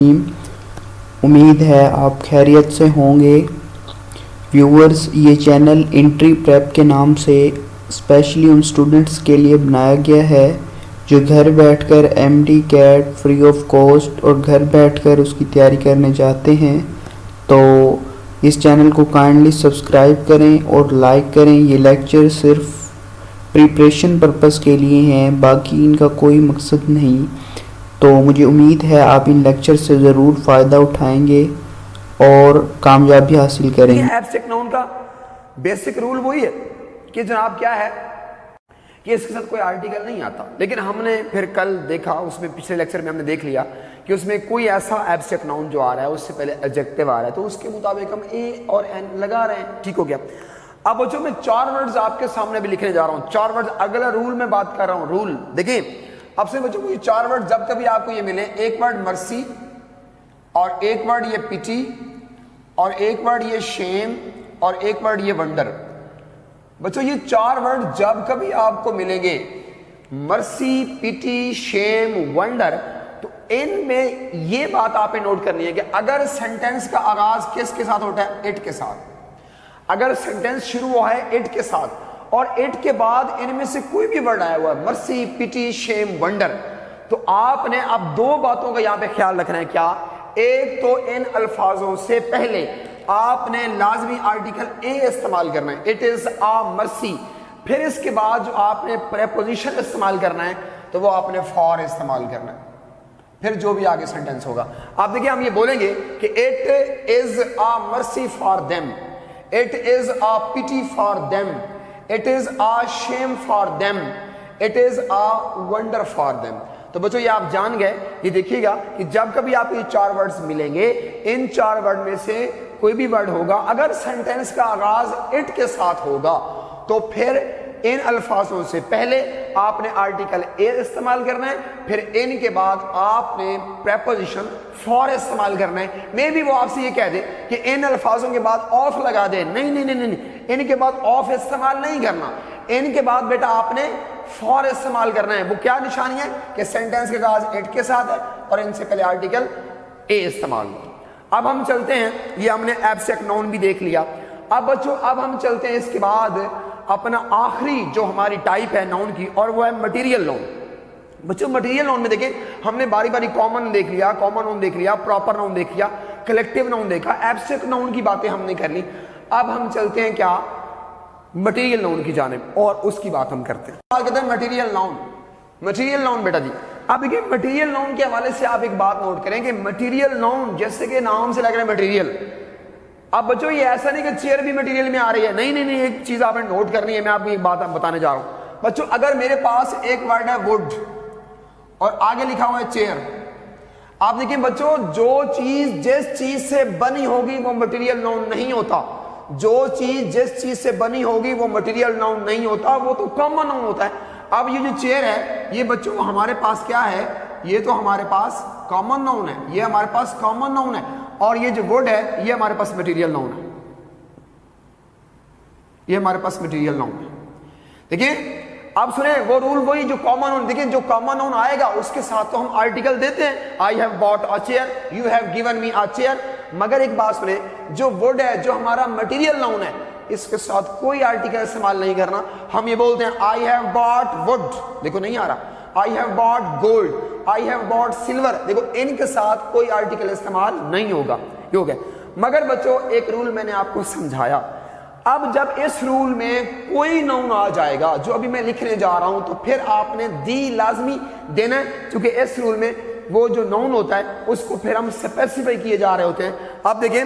उम्मीद है आप खैरियत से होंगे। व्यूअर्स, ये चैनल एंट्री प्रेप के नाम से स्पेशली उन स्टूडेंट्स के लिए बनाया गया है जो घर बैठकर MD CAT free of cost और घर बैठकर उसकी तैयारी करने चाहते हैं। तो इस चैनल को काइंडली सब्सक्राइब करें और लाइक करें। ये लेक्चर सिर्फ प्रिपरेशन पर्पस के लिए हैं, बाकी इनका कोई मकसद नहीं। तो मुझे उम्मीद है आप इन लेक्चर से ज़रूर फ़ायदा उठाएंगे और कामयाबी हासिल करेंगे। एब्स्ट्रैक्ट नाउन का बेसिक रूल वही है कि जनाब क्या है कि इसके साथ कोई आर्टिकल नहीं आता, लेकिन हमने फिर कल देखा, उसमें पिछले लेक्चर में हमने देख लिया कि उसमें कोई ऐसा एब्स्ट्रैक्ट नाउन जो आ रहा है उससे पहले एडजेक्टिव आ रहा है, तो उसके मुताबिक हम ए और एन लगा रहे हैं। ठीक हो गया। अब बच्चों मैं 4 वर्ड्स आपके सामने भी लिखने जा रहा हूँ। 4 वर्ड्स, अगला रूल में बात कर रहा हूँ। रूल देखिए, अब से बच्चों को ये 4 वर्ड जब कभी आपको ये मिले, एक वर्ड मर्सी और एक वर्ड ये पिटी और एक वर्ड ये शेम और एक वर्ड ये वंडर। बच्चों ये 4 वर्ड जब कभी आपको मिलेंगे, मर्सी, पिटी, शेम, वंडर, तो इनमें ये बात आपने नोट करनी है कि अगर सेंटेंस का आगाज किसके साथ होता है? इट के साथ। अगर सेंटेंस शुरू हुआ है इट के साथ और इट के बाद इनमें से कोई भी वर्ड आया हुआ है, मर्सी, पिटी, शेम, वंडर, तो आपने अब 2 बातों का यहां पे ख्याल रखना है। क्या? एक तो इन अल्फाजों से पहले आपने लाजमी आर्टिकल ए इस्तेमाल करना है, इट इज आ मर्सी। फिर इसके बाद जो आपने प्रेपोजिशन इस्तेमाल करना है तो वो आपने फॉर इस्तेमाल करना है। फिर जो भी आगे सेंटेंस होगा, आप देखिए हम ये बोलेंगे कि it is a mercy for them, it is a pity for them, it is a shame for them, it is a wonder for them. तो बच्चों ये आप जान गए। ये देखिएगा कि जब कभी आपको ये 4 वर्ड्स मिलेंगे, इन 4 वर्ड में से कोई भी वर्ड होगा, अगर सेंटेंस का आगाज इट के साथ होगा तो फिर इन अल्फाजों से पहले आपने आर्टिकल ए इस्तेमाल करना है, फिर इन के बाद आपने प्रेपोजिशन फॉर इस्तेमाल करना है। मे भी वो आपसे ये कह दे कि इन अल्फाजों के बाद ऑफ लगा दे, नहीं नहीं नहीं नहीं, इनके बाद ऑफ इस्तेमाल नहीं करना, इनके बाद बेटा आपने फॉर इस्तेमाल करना है। वो क्या निशानी है कि सेंटेंस के आगाज इट के साथ है और इनसे पहले आर्टिकल ए इस्तेमाल। अब हम चलते हैं, ये हमने एब्स्ट्रैक्ट नाउन भी देख लिया। अब बच्चों अब हम चलते हैं इसके बाद अपना आखिरी जो हमारी टाइप है नाउन की, और वो है मटेरियल नाउन। बच्चों मटेरियल नाउन में देखें, हमने बारी बारी कॉमन देख लिया, कॉमन नाउन देख लिया, प्रॉपर नाउन देख लिया, कलेक्टिव नाउन देखा, एब्स्ट्रैक्ट नाउन की बातें हमने कर ली। अब हम चलते हैं क्या? मटेरियल नाउन की जानिब, और उसकी बात हम करते हैं। कहते हैं मटेरियल नाउन। मटेरियल नाउन बेटा जी, अब देखिए मटेरियल नाउन के हवाले से आप एक बात नोट करें कि मटेरियल नाउन जैसे कि नाम से लग रहा है मटेरियल। अब बच्चों ये ऐसा नहीं कि चेयर भी मटेरियल में आ रही है, नहीं नहीं नहीं, एक चीज आपने नोट करनी है। मैं आपको एक बात बताने जा रहा हूं बच्चों। अगर मेरे पास एक वर्ड है वुड और आगे लिखा हुआ है चेयर, आप देखिए बच्चों, जो चीज जिस चीज से बनी होगी वो मटेरियल नाउन नहीं होता। जो चीज जिस चीज से बनी होगी वो मटेरियल नाउन नहीं होता, वो तो कॉमन नाउन होता है। अब ये जो चेयर है, ये बच्चों हमारे पास क्या है? ये तो हमारे पास कॉमन नाउन है, ये हमारे पास कॉमन नाउन है, और ये जो वुड है ये हमारे पास मटेरियल नाउन है, ये हमारे पास मटेरियल नाउन है। देखिए अब सुने वो रूल वही जो कॉमन नाउन, देखिए जो कॉमन नाउन आएगा उसके साथ तो हम आर्टिकल देते हैं, I have bought a chair, you have given me a chair. मगर एक बात सुने, जो वुड है जो हमारा मटेरियल नाउन है, इसके साथ कोई आर्टिकल इस्तेमाल नहीं करना। हम ये बोलते हैं आई हैव बॉट वुड, देखो नहीं आ रहा, I have bought gold, I have bought silver, देखो इनके साथ कोई आर्टिकल इस्तेमाल नहीं होगा। ये हो गया। मगर बच्चों एक रूल मैंने आपको समझाया। अब जब इस रूल में कोई नाउन आ जाएगा जो अभी मैं लिखने जा रहा हूं, तो फिर आपने दी लाजमी देना है, क्योंकि इस रूल में वो जो नाउन होता है उसको फिर हम स्पेसिफाई किए जा रहे होते हैं। अब देखिए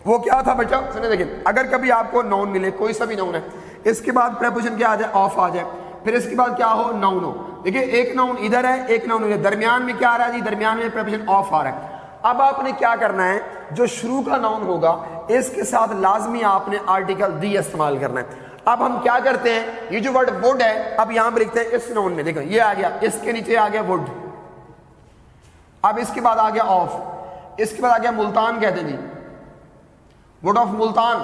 वो क्या था बच्चा, सुनिए देखिए, अगर कभी आपको नाउन मिले, कोई सा भी नाउन है, इसके बाद प्रेपोजिशन क्या आ जाए? ऑफ आ जाए, फिर इसके बाद क्या हो? नाउन हो। देखिए एक नाउन इधर है, एक नाउन इधर, दरमियान में क्या आ रहा है जी? दरमियान में प्रेपोजिशन ऑफ आ रहा है। अब आपने क्या करना है, जो शुरू का नाउन होगा इसके साथ लाजमी आपने आर्टिकल दी इस्तेमाल करना है। अब हम क्या करते हैं, ये जो वर्ड वुड है, अब यहां पर लिखते हैं इस नाउन में, देखो ये आ गया, इसके नीचे आ गया वुड, अब इसके बाद आ गया ऑफ, इसके बाद आ गया मुल्तान, कहते हैं जी वुड ऑफ मुल्तान।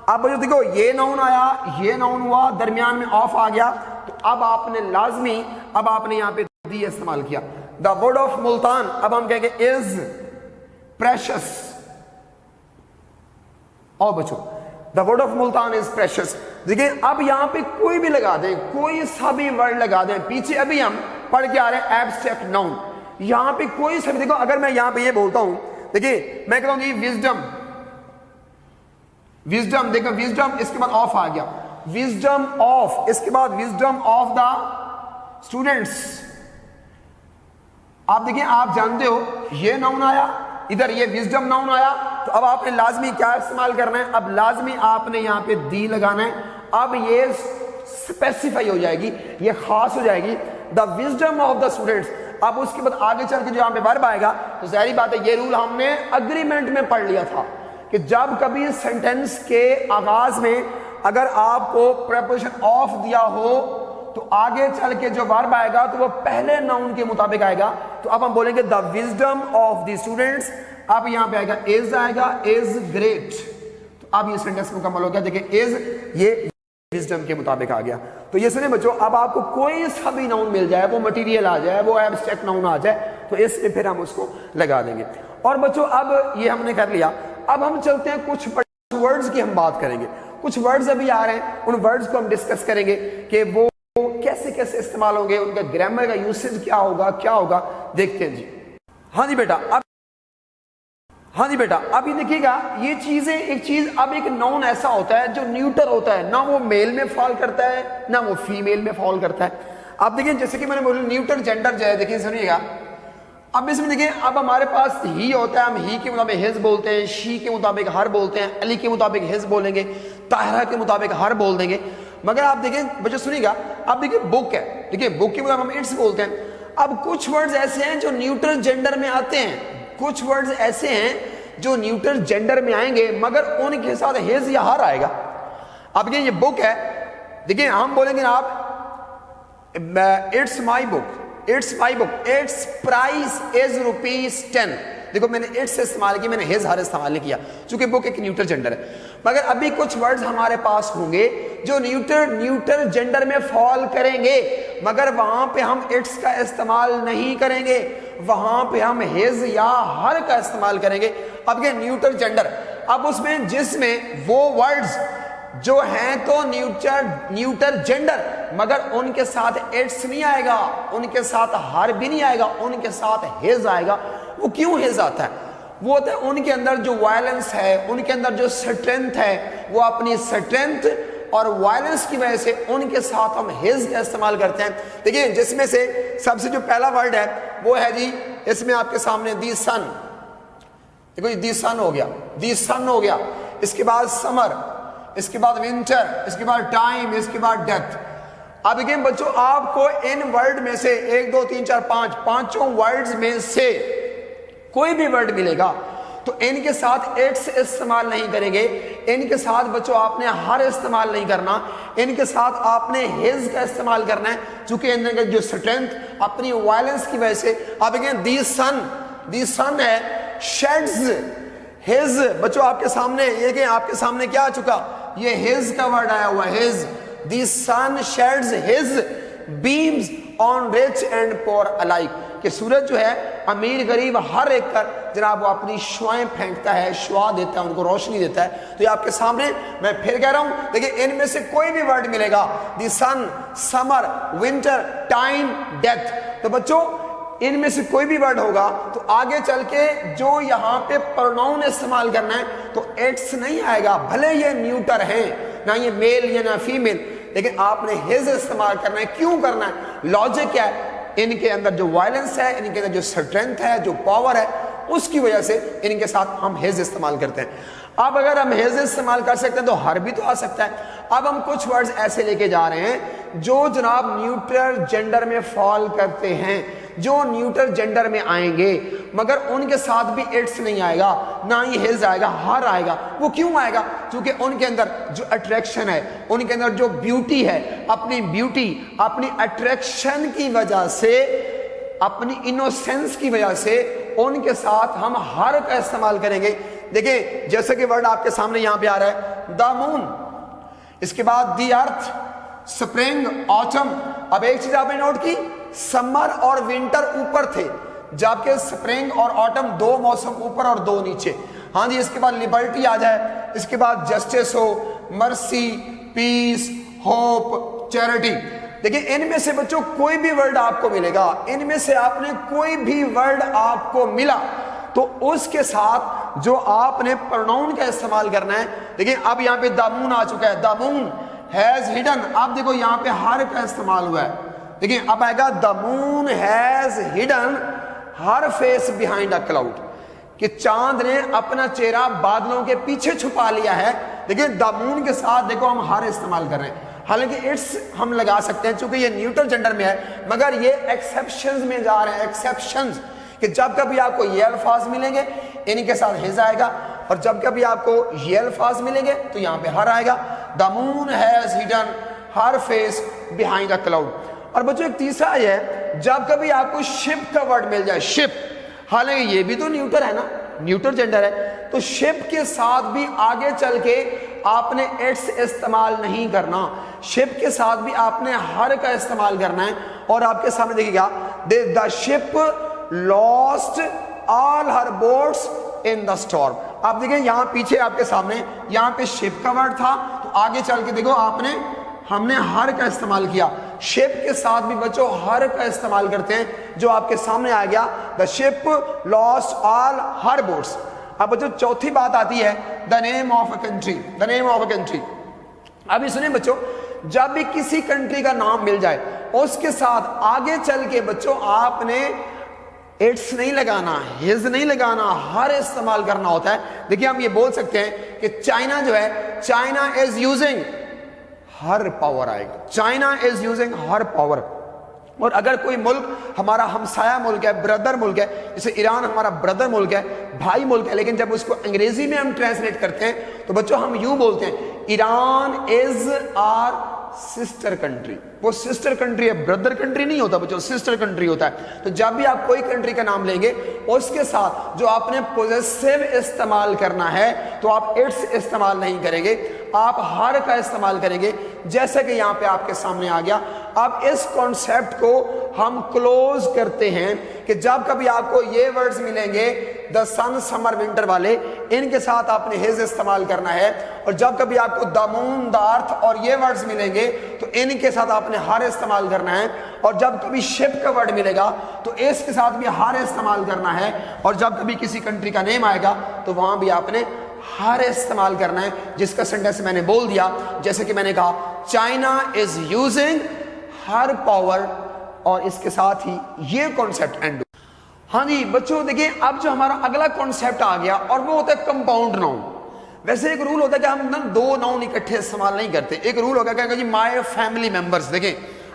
अब जो देखो ये नाउन आया, ये नाउन हुआ, दरमियान में ऑफ आ गया, तो अब आपने लाजमी, अब आपने यहां पे दी इस्तेमाल किया, द वुड ऑफ मुल्तान। अब हम कहेंगे इज प्रेशस। और बच्चों the word of Multan is precious. देखिए अब यहां पे कोई भी लगा दें, कोई सा भी वर्ड लगा दें, पीछे अभी हम पढ़ के आ रहे हैं एब्स्ट्रैक्ट नाउन, यहां पे कोई सा भी, देखो अगर मैं यहां पे ये बोलता हूं, देखिए मैं कहता हूं जी विजडम, विजडम, देखो विजडम, इसके बाद ऑफ आ गया, विजडम ऑफ, इसके बाद विजडम ऑफ द स्टूडेंट्स। आप देखिए, आप जानते हो ये नाउन आया, इधर ये विजडम नाउन आया, तो अब आपने लाजमी क्या इस्तेमाल करना है, अब लाजमी आपने यहां पे दी लगाना है। अब ये स्पेसिफाई हो जाएगी, ये खास हो जाएगी, the wisdom of the students. अब उसके बाद आगे चल के जो यहां पे वर्ब आएगा, तो जाहिर बात है ये रूल हमने अग्रीमेंट में पढ़ लिया था कि जब कभी सेंटेंस के आगाज में अगर आपको प्रेपोजिशन ऑफ दिया हो तो आगे चल के जो वर्ब आएगा तो वो पहले नाउन के मुताबिक आएगा। तो अब हम बोलेंगे the wisdom of the students, अब यहां पे आएगा इज, आएगा इज ग्रेट। तो अब ये सेंटेंस मुकम्मल हो गया। देखिए इज ये विजडम के मुताबिक आ गया। तो ये सुने बच्चों, अब आपको कोई सा भी नाउन मिल जाए, वो मटेरियल आ जाए, वो एब्स्ट्रैक्ट नाउन आ जाए, तो इसमें फिर हम उसको लगा देंगे। और बच्चों अब ये हमने कर लिया, अब हम चलते हैं कुछ वर्ड्स की हम बात करेंगे। कुछ वर्ड्स अभी आ रहे हैं, उन वर्ड्स को हम डिस्कस करेंगे कि वो कैसे कैसे इस्तेमाल होंगे, उनका ग्रामर का यूसेज क्या होगा, क्या होगा, देखते हैं जी। हाँ जी बेटा, अब हाँ जी बेटा, अब ये देखिएगा, ये चीजें एक चीज, अब एक नाउन ऐसा होता है जो न्यूटर होता है, ना वो मेल में फॉल करता है ना वो फीमेल में फॉल करता है। अब देखिए जैसे कि मैंने बोला न्यूटर जेंडर जो है, देखिए सुनिएगा, अब इसमें देखिए अब हमारे पास ही होता है, हम ही के मुताबिक हिज बोलते हैं, शी के मुताबिक हर बोलते हैं, अली के मुताबिक हिज बोलेंगे, ताहिरा के मुताबिक हर बोल देंगे। मगर आप देखिए बच्चों सुनिएगा, अब देखिए बुक है, देखिए बुक के मुताबिक हम इट्स बोलते हैं। अब कुछ वर्ड्स ऐसे हैं जो न्यूट्रल जेंडर में आते हैं, कुछ वर्ड्स ऐसे हैं जो न्यूट्रल जेंडर में आएंगे मगर उनके साथ हिज या हर आएगा। अब ये बुक है, देखिए हम बोलेंगे ना आप it's my book, it's my book, it's price is ₹10। देखो मैंने इट्स इस्तेमाल किया, मैंने हिज हर इस्तेमाल नहीं किया, क्योंकि बुक एक न्यूट्रल जेंडर है। मगर अभी कुछ वर्ड्स हमारे पास होंगे जो न्यूट्रल जेंडर में फॉल करेंगे, मगर वहां पे हम इट्स का इस्तेमाल नहीं करेंगे, वहां पे हम हिज या हर का इस्तेमाल करेंगे। अब ये न्यूट्रल जेंडर, अब उसमें जिसमें वो वर्ड्स जो हैं तो न्यूट्रल जेंडर, मगर उनके साथ इट्स नहीं आएगा, उनके साथ हर भी नहीं आएगा, उनके साथ हिज आएगा। वो क्यों हिज आता है? वो होता है उनके अंदर जो वायलेंस है, उनके अंदर जो स्ट्रेंथ है, वो अपनी स्ट्रेंथ और वायलेंस की वजह से उनके साथ हम हिज का इस्तेमाल करते हैं। देखिए जिसमें से सबसे जो पहला वर्ड है वो है जी, इसमें आपके सामने दी सन, देखो दी सन हो गया, दी सन हो गया, इसके बाद समर, इसके बाद विंटर, इसके बाद टाइम, इसके बाद डेथ। अब देखिए बच्चों, आपको इन वर्ड में से 1 2 3 4 5 पांचों वर्ड्स में से कोई भी वर्ड मिलेगा तो इनके साथ इट्स इस्तेमाल नहीं करेंगे, इनके साथ बच्चों आपने हर इस्तेमाल नहीं करना, इनके साथ आपने हिज का इस्तेमाल करना है, क्योंकि इनके जो स्ट्रेंथ अपनी वायलेंस की वजह से। अब देखिए दी सन है, शेड्स हिज, बच्चों आपके सामने ये कि आपके सामने क्या आ चुका, ये हिज का वर्ड आया हुआ है, his. The sun sheds his beams on rich and poor alike, कि सूरज जो है अमीर गरीब हर एक पर जनाब वो अपनी शुआएं फेंकता है, शुआ देता है, उनको रोशनी देता है। तो ये आपके सामने मैं फिर कह रहा हूं, देखिए इनमें से कोई भी वर्ड मिलेगा, दी सन, समर, विंटर, टाइम, डेथ, तो बच्चों इनमें से कोई भी वर्ड होगा तो आगे चल के जो यहाँ पे प्रोनाउन इस्तेमाल करना है तो इट्स नहीं आएगा, भले ये न्यूटर है, ना ये मेल या ना फीमेल, लेकिन आपने हिज इस्तेमाल करना है। क्यों करना है? लॉजिक क्या है, इनके अंदर जो वायलेंस है, इनके अंदर जो स्ट्रेंथ है, जो पावर है, उसकी वजह से इनके साथ हम हिज इस्तेमाल करते हैं। अब अगर हम हिज इस्तेमाल कर सकते हैं तो हर भी तो आ सकता है। अब हम कुछ वर्ड्स ऐसे लेके जा रहे हैं जो जनाब न्यूट्रल जेंडर में फॉल करते हैं, जो न्यूट्रल जेंडर में आएंगे मगर उनके साथ भी इट्स नहीं आएगा, ना ही हिज आएगा, हर आएगा। वो क्यों आएगा? क्योंकि उनके अंदर जो अट्रैक्शन है, उनके अंदर जो ब्यूटी है, अपनी ब्यूटी, अपनी अट्रैक्शन की वजह से, अपनी इनोसेंस की वजह से उनके साथ हम हर का इस्तेमाल करेंगे। देखिए जैसे कि वर्ड आपके सामने यहां पे आ रहा है, द मून, इसके बाद दी अर्थ, स्प्रिंग, ऑटम। अब एक चीज आपने नोट की, समर और विंटर ऊपर थे, जब के स्प्रिंग और ऑटम दो मौसम ऊपर और दो नीचे। हाँ जी, इसके बाद लिबर्टी आ जाए, इसके बाद जस्टिस हो, मर्सी, पीस, होप, चैरिटी। देखिए इनमें से बच्चों कोई भी वर्ड आपको मिलेगा, इनमें से आपने कोई भी वर्ड आपको मिला तो उसके साथ जो आपने प्रोनाउन का इस्तेमाल करना है। देखिए अब यहाँ पे द मून आ चुका है, द मून हैज हिडन। अब देखो यहाँ पे हर का इस्तेमाल हुआ है। देखिए अब आएगा the moon has hidden her face behind a cloud, कि चांद ने अपना चेहरा बादलों के पीछे छुपा लिया है। देखिए द मून के साथ देखो हम हर इस्तेमाल कर रहे हैं, हालांकि इट्स हम लगा सकते हैं चूंकि ये न्यूट्रल जेंडर में है, मगर ये एक्सेप्शंस में जा रहे हैं, एक्सेप्शंस, कि जब कभी आपको ये अल्फाज मिलेंगे इनके साथ हिज आएगा, और जब कभी आपको ये अल्फाज मिलेंगे तो यहाँ पे हर आएगा। The moon has hidden her face behind a cloud. और बच्चों एक तीसरा ये है, जब कभी आपको शिप का वर्ड मिल जाए, शिप, हालांकि ये भी तो न्यूट्रल है ना, न्यूट्रल जेंडर है, तो शिप के साथ भी आगे चल के आपने इट्स इस्तेमाल नहीं करना, शिप के साथ भी आपने हर का इस्तेमाल करना है। और आपके सामने देखिएगा, the ship lost all her boats in the storm. आप देखिए यहाँ पीछे आपके सामने यहाँ पे शिप का वर्ड था, तो आगे चल के देखो हमने हर का इस्तेमाल किया। शिप के साथ भी बच्चों हर का इस्तेमाल करते हैं, जो आपके सामने आ गया, the ship lost all her boats. अब बच्चों चौथी बात आती है the name of a country, the name of a country. अभी सुनिए बच्चों, जब भी किसी कंट्री का नाम मिल जाए उसके साथ आगे चल के बच्चों आपने इट्स नहीं लगाना, हिज नहीं लगाना, हर इस्तेमाल करना होता है। देखिए हम ये बोल सकते हैं कि चाइना जो है, China is using her power आएगा, China is using her power. और अगर कोई मुल्क हमारा हमसाया मुल्क है, ब्रदर मुल्क है, जैसे ईरान हमारा ब्रदर मुल्क है, भाई मुल्क है, लेकिन जब उसको अंग्रेजी में हम ट्रांसलेट करते हैं तो बच्चों हम यूं बोलते हैं, Iran is our sister country. वो सिस्टर कंट्री है, ब्रदर कंट्री नहीं होता बच्चों, सिस्टर कंट्री होता है। तो जब भी आप कोई कंट्री का नाम लेंगे उसके साथ जो आपने पोजेसिव इस्तेमाल करना है तो आप इट्स इस्तेमाल नहीं करेंगे, आप हर का इस्तेमाल करेंगे, जैसे कि यहाँ पे आपके सामने आ गया। अब इस कॉन्सेप्ट को हम क्लोज करते हैं कि जब कभी आपको ये वर्ड्स मिलेंगे द सन, समर, विंटर वाले, इनके साथ आपने हिज इस्तेमाल करना है। और जब कभी आपको द मून, द अर्थ और ये वर्ड्स मिलेंगे तो इनके साथ आपने हर इस्तेमाल करना है। और जब कभी शिप का वर्ड मिलेगा तो इसके साथ भी हर इस्तेमाल करना है। और जब कभी किसी कंट्री का नेम आएगा तो वहां भी आपने हर इस्तेमाल करना है, जिसका सेंटेंस मैंने बोल दिया, जैसे कि मैंने कहा China is using her power, और इसके साथ ही ये कॉन्सेप्ट एंड। हाँ जी बच्चों देखिए, अब जो हमारा अगला कॉन्सेप्ट आ गया और वो होता है कंपाउंड नाउन। वैसे एक रूल होता है कि हम ना दो नाउन इकट्ठे इस्तेमाल नहीं करते। एक रूल होगा क्या जी, माय फैमिली मेंबर्स। देखें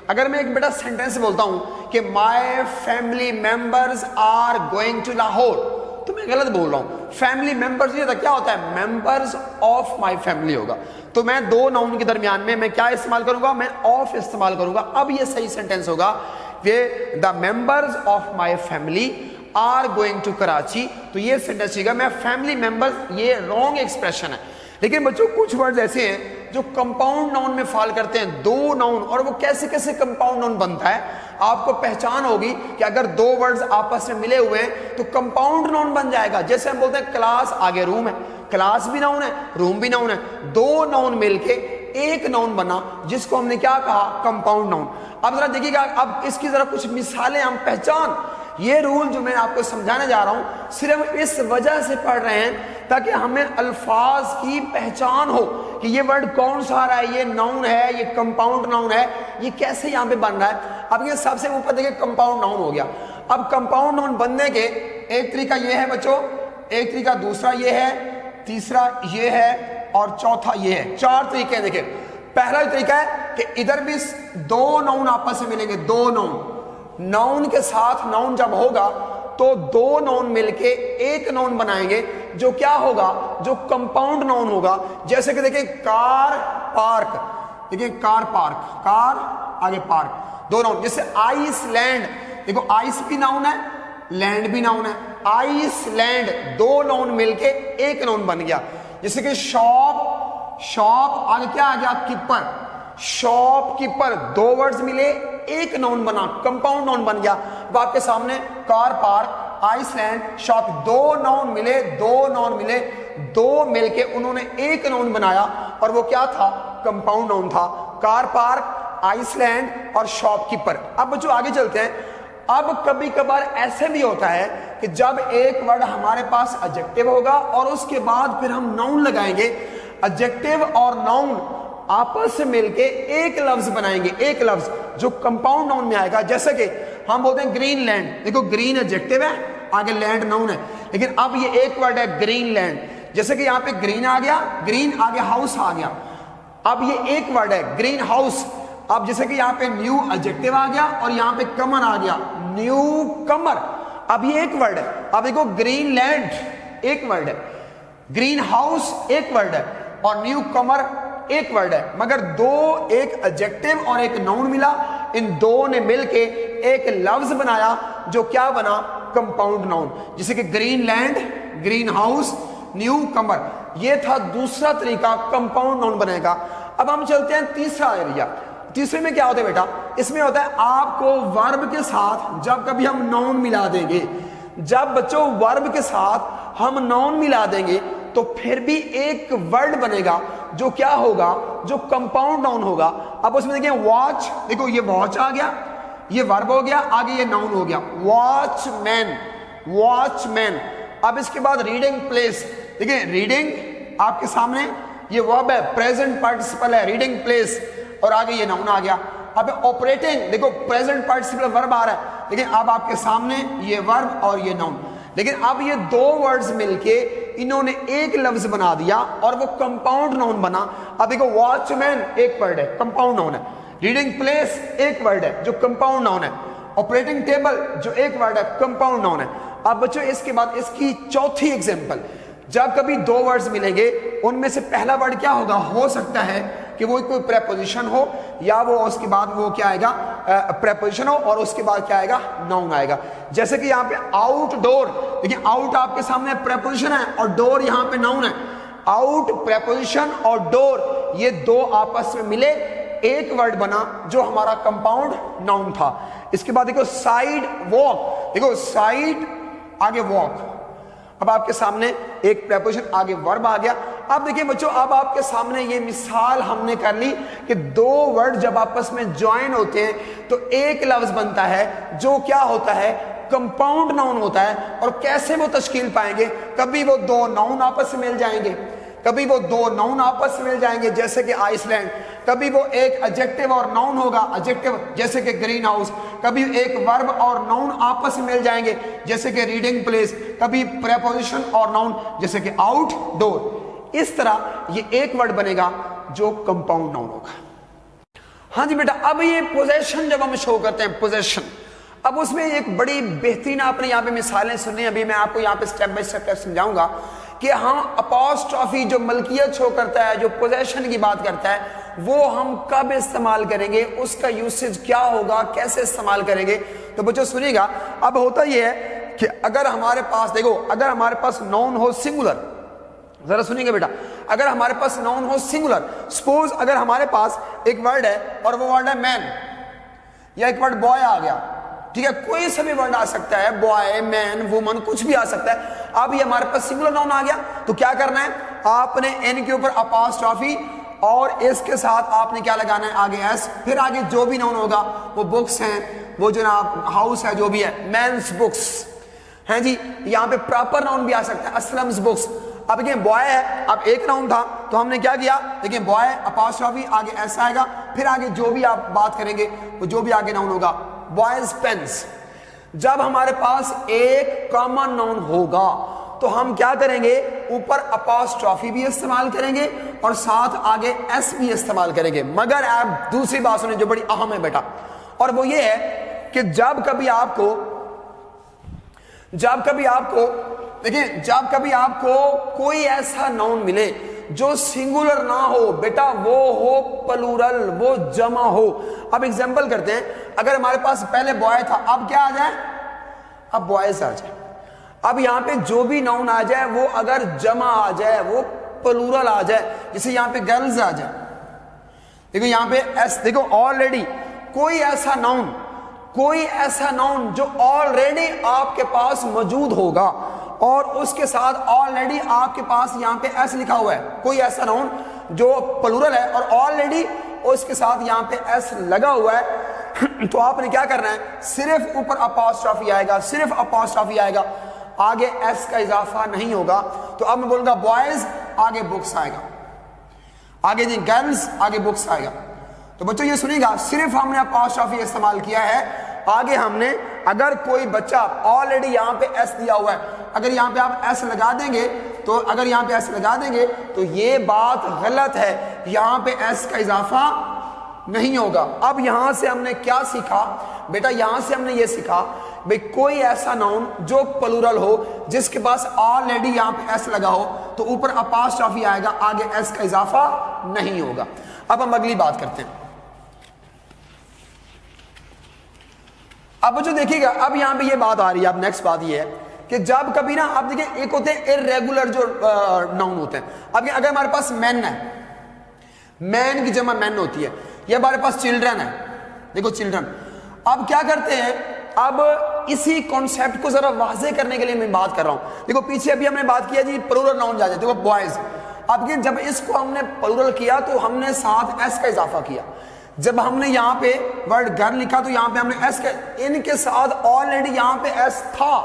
अगर मैं एक बेटा सेंटेंस बोलता हूं कि my family members are going to Lahore, तो मैं गलत बोल रहा हूं। फैमिली मेंबर्स नहीं होता, क्या होता है, मेंबर्स ऑफ माय फैमिली होगा। तो मैं दो नाउन के दरमियान में मैं क्या इस्तेमाल करूंगा, मैं ऑफ इस्तेमाल करूंगा। अब ये सही सेंटेंस होगा, वे the members of my family are going to Karachi. तो ये सेंटेंस चाहिए, मैं फैमिली मेंबर्स, ये रॉन्ग एक्सप्रेशन है। लेकिन बच्चों कुछ वर्ड्स ऐसे हैं जो कंपाउंड नाउन में फॉल करते हैं, दो नाउन। और वो कैसे कैसे कंपाउंड नाउन बनता है आपको पहचान होगी कि अगर दो वर्ड्स आपस में मिले हुए हैं तो कंपाउंड नाउन बन जाएगा। जैसे हम बोलते हैं क्लास, आगे रूम है, क्लास भी नाउन है, रूम भी नाउन है, दो नाउन मिलके एक नाउन बना, जिसको हमने क्या कहा, कंपाउंड नाउन। अब जरा देखिएगा, अब इसकी जरा कुछ मिसालें हम पहचान। ये रूल जो मैं आपको समझाने जा रहा हूं सिर्फ इस वजह से पढ़ रहे हैं ताकि हमें अल्फाज की पहचान हो कि ये वर्ड कौन सा आ रहा है, ये नाउन है, ये कंपाउंड नाउन है, ये कैसे यहां पे बन रहा है। अब ये सबसे ऊपर देखिए कंपाउंड नाउन हो गया। अब कंपाउंड नाउन बनने के एक तरीका ये है बच्चों, एक तरीका दूसरा ये है, तीसरा ये है और चौथा ये है। चार तरीके देखिए। पहला तरीका है कि इधर भी दो नाउन आपस में मिलेंगे, दो नाउन, नाउन के साथ नाउन जब होगा तो दो नाउन मिलके एक नाउन बनाएंगे, जो क्या होगा, जो कंपाउंड नाउन होगा। जैसे कि देखिए कार, पार्क, देखिए कार, पार्क, कार आगे पार्क, दो नाउन। जैसे आइसलैंड, देखो आइस भी नाउन है, लैंड भी नाउन है, आइसलैंड, दो नाउन मिलके एक नाउन बन गया। जैसे कि शॉप, शॉप आगे क्या आ गया, कीपर, शॉपकीपर, दो वर्ड्स मिले एक नाउन बना, कंपाउंड नाउन बन गया। अब आपके सामने कार पार्क, आइसलैंड, शॉप, दो नाउन मिले, दो मिलके उन्होंने एक नाउन बनाया और वो क्या था? कंपाउंड नाउन था। कार पार्क, आइसलैंड और शॉपकीपर। अब बच्चों आगे चलते हैं। अब कभी कभार ऐसे भी होता है कि जब एक वर्ड हमारे पास एडजेक्टिव होगा और उसके बाद फिर हम नाउन लगाएंगे, एडजेक्टिव और नाउन आपस में मिलके एक लफ्ज बनाएंगे, एक लफ्ज जो कंपाउंड नाउन में आएगा। जैसे कि हम बोलते हैं ग्रीनलैंड, देखो ग्रीन एडजेक्टिव है, आगे लैंड नाउन है, लेकिन अब ये एक वर्ड है ग्रीनलैंड। जैसे कि यहाँ पे ग्रीन आ गया, ग्रीन आगे हाउस आ गया, अब ये एक वर्ड है ग्रीन हाउस। अब जैसे कि यहाँ पे न्यू एडजेक्टिव आ गया और यहाँ पे कमर आ गया, न्यू कमर। अब ये एक वर्ड है। अब देखो ग्रीनलैंड एक वर्ड है, ग्रीन हाउस एक वर्ड है और न्यू कमर एक वर्ड है, मगर दो, एक एडजेक्टिव और एक नाउन मिला, इन दो ने मिलके एक लफ्ज बनाया जो क्या बना? Compound noun. जैसे कि ग्रीनलैंड, ग्रीन हाउस, न्यू कमर। ये था दूसरा तरीका कंपाउंड नाउन बनेगा। अब हम चलते हैं तीसरा एरिया। तीसरे में क्या होता है बेटा? इसमें होता है आपको वर्ब के साथ जब कभी हम नाउन मिला देंगे, जब बच्चों वर्ब के साथ हम नाउन मिला देंगे तो फिर भी एक वर्ड बनेगा जो क्या होगा? जो कंपाउंड नाउन होगा। अब उसमें देखिए वॉच, देखो ये वॉच आ गया, ये वर्ब हो गया, आगे ये नाउन हो गया, वॉचमैन, वॉचमैन। अब इसके बाद रीडिंग प्लेस, देखिए रीडिंग आपके सामने ये वर्ब है, प्रेजेंट पार्टिसिपल है, रीडिंग प्लेस, और आगे ये नाउन आ गया। अब ऑपरेटिंग, देखो प्रेजेंट पार्टिसिपल वर्ब आ रहा है, लेकिन अब आपके सामने ये वर्ब और ये नाउन, लेकिन अब ये दो वर्ड्स मिलके इन्होंने एक लफ्ज बना दिया और वो कंपाउंड नाउन बना। अब देखो वॉचमैन एक वर्ड है, कंपाउंड नाउन है, रीडिंग प्लेस एक वर्ड है जो कंपाउंड नाउन है, ऑपरेटिंग टेबल जो एक वर्ड है कंपाउंड नाउन है। अब बच्चों इसके बाद इसकी चौथी एग्जांपल, जब कभी दो वर्ड्स मिलेंगे उनमें से पहला वर्ड क्या होगा? हो सकता है कि वो कोई प्रेपोजिशन हो या वो उसके बाद वो क्या आएगा? प्रेपोजिशन हो और उसके बाद क्या आएगा? नाउन आएगा। जैसे कि यहाँ पे आउटडोर, देखिए आउट आपके सामने प्रेपोजिशन है और डोर यहाँ पे नाउन है। आउट प्रेपोजिशन और डोर ये दो आपस में मिले एक वर्ड बना जो हमारा कंपाउंड नाउन था। इसके बाद देखो साइड वॉक, देखो साइड आगे वॉक, अब आपके सामने एक प्रेपोजिशन आगे वर्ब आ गया। अब देखिए बच्चों, अब आपके सामने ये मिसाल हमने कर ली कि दो वर्ड जब आपस में ज्वाइन होते हैं तो एक लफ्ज बनता है जो क्या होता है? कंपाउंड नाउन होता है। और कैसे वो तश्कील पाएंगे? कभी वो दो नाउन आपस में मिल जाएंगे, कभी वो दो नाउन आपस में मिल जाएंगे जैसे कि आइसलैंड, कभी वो एक एडजेक्टिव और नाउन होगा, एडजेक्टिव जैसे कि ग्रीन हाउस, कभी एक वर्ब और नाउन आपस में मिल जाएंगे जैसे कि रीडिंग प्लेस, कभी प्रेपोजिशन और नाउन जैसे कि आउटडोर। इस तरह ये एक वर्ड बनेगा जो कंपाउंड नाउन होगा। हाँ जी बेटा, अब ये पोजेशन जब हम शो करते हैं, पोजेशन, अब उसमें एक बड़ी बेहतरीन आपने यहाँ पे मिसालें सुनी, अभी मैं आपको यहाँ पे स्टेप बाय स्टेप समझाऊंगा कि हम अपॉस्ट्रॉफी जो मलकियत शो करता है, जो पोजेशन की बात करता है, वो हम कब इस्तेमाल करेंगे, उसका यूसेज क्या होगा, कैसे इस्तेमाल करेंगे। तो बच्चों सुनिएगा, अब होता यह है कि अगर हमारे पास देखो, अगर हमारे पास नाउन हो सिंगुलर, जरा सुनिएगा बेटा, अगर हमारे पास नाउन हो सिंगुलर, सपोज अगर हमारे पास एक वर्ड है और वो वर्ड है मैन, या एक वर्ड बॉय आ गया, ठीक है, कोई सा भी वर्ड आ सकता है, बॉय, मैन, वुमन, कुछ भी आ सकता है। अब ये हमारे पास सिंगुलर नाउन आ गया, तो क्या करना है? आपने एन के ऊपर अपॉस्ट्रॉफी और इसके साथ आपने क्या लगाना है? आगे एस, फिर आगे जो भी नाउन होगा, वो बुक्स हैं, वो जो ना हाउस है, जो भी है, मेंस बुक्स हैं जी। यहाँ पे प्रॉपर नाउन भी आ सकता है, असलम्स बुक्स। अब देखिए बॉय है, अब एक नाउन था तो हमने क्या किया? देखिए बॉय अपॉस्ट्रॉफी आगे एस आएगा, फिर आगे जो भी आप बात करेंगे वो जो भी आगे नाउन होगा, बॉयज पेन्स। जब हमारे पास एक कॉमन नाउन होगा तो हम क्या करेंगे? ऊपर अपॉस्ट्रॉफी भी इस्तेमाल करेंगे और साथ आगे एस भी इस्तेमाल करेंगे। मगर आप दूसरी बात सुने जो बड़ी अहम है बेटा, और वो ये है कि जब कभी आपको कोई ऐसा नाउन मिले जो सिंगुलर ना हो बेटा, वो हो प्लूरल, वो जमा हो। अब एग्जांपल करते हैं, अगर हमारे पास पहले बॉय था, अब क्या आ जाए? अब बॉयज आ जाए। अब यहां पे जो भी नाउन आ जाए वो अगर जमा आ जाए, वो प्लूरल आ जाए, जैसे यहां पे गर्ल्स आ जाए, देखो यहां पे एस, देखो ऑलरेडी कोई ऐसा नाउन कोई ऐसा नाउन जो ऑलरेडी आपके पास मौजूद होगा और उसके साथ ऑलरेडी आपके पास यहां पे एस लिखा हुआ है, कोई ऐसा नाउन जो प्लूरल है और ऑलरेडी उसके साथ यहां पे एस लगा हुआ है, तो आपने क्या करना है, सिर्फ ऊपर अपॉस्ट्रोफी आएगा, सिर्फ अपॉस्ट्रोफी आएगा, आगे एस का इजाफा नहीं होगा। तो अब मैं बोलूंगा बॉयज, आगे बुक्स आएगा, आगे जी गर्ल्स, आगे बुक्स आएगा। तो बच्चों ये सुनिएगा, सिर्फ हमने अपॉस्ट्रोफी इस्तेमाल किया है। आगे हमने अगर कोई बच्चा ऑलरेडी यहां पे एस दिया हुआ है, अगर यहां पे आप एस लगा देंगे तो अगर यहां पे एस लगा देंगे तो ये बात गलत है, यहां पे एस का इजाफा नहीं होगा। अब यहां से हमने क्या सीखा बेटा, यहां से हमने ये सीखा भाई कोई ऐसा नाउन जो प्लूरल हो जिसके पास ऑलरेडी यहां पे एस लगा हो तो ऊपर अपॉस्ट्रोफी आएगा, आगे एस का इजाफा नहीं होगा। अब हम अगली बात करते हैं। अब जो देखिएगा, अब यहां पे ये बात आ रही है, अब नेक्स्ट बात ये है कि जब कभी ना आप देखिए, एक होते हैं इर्रेगुलर जो नाउन होते हैं। अब अगर हमारे पास मैन है, मैन की जमा मैन होती है, ये हमारे पास चिल्ड्रन है, देखो चिल्ड्रन। अब क्या करते हैं, अब इसी कॉन्सेप्ट को जरा वाजे करने के लिए मैं बात कर रहा हूं। देखो पीछे अभी हमने बात किया जी प्लूरल नाउन जा जाते, देखो बॉयज। अब जब इसको हमने प्लूरल किया तो हमने साथ एस का इजाफा किया। जब हमने यहां पे वर्ड गर्ल लिखा तो यहां पे हमने एस का, इनके साथ ऑलरेडी यहां पे एस था,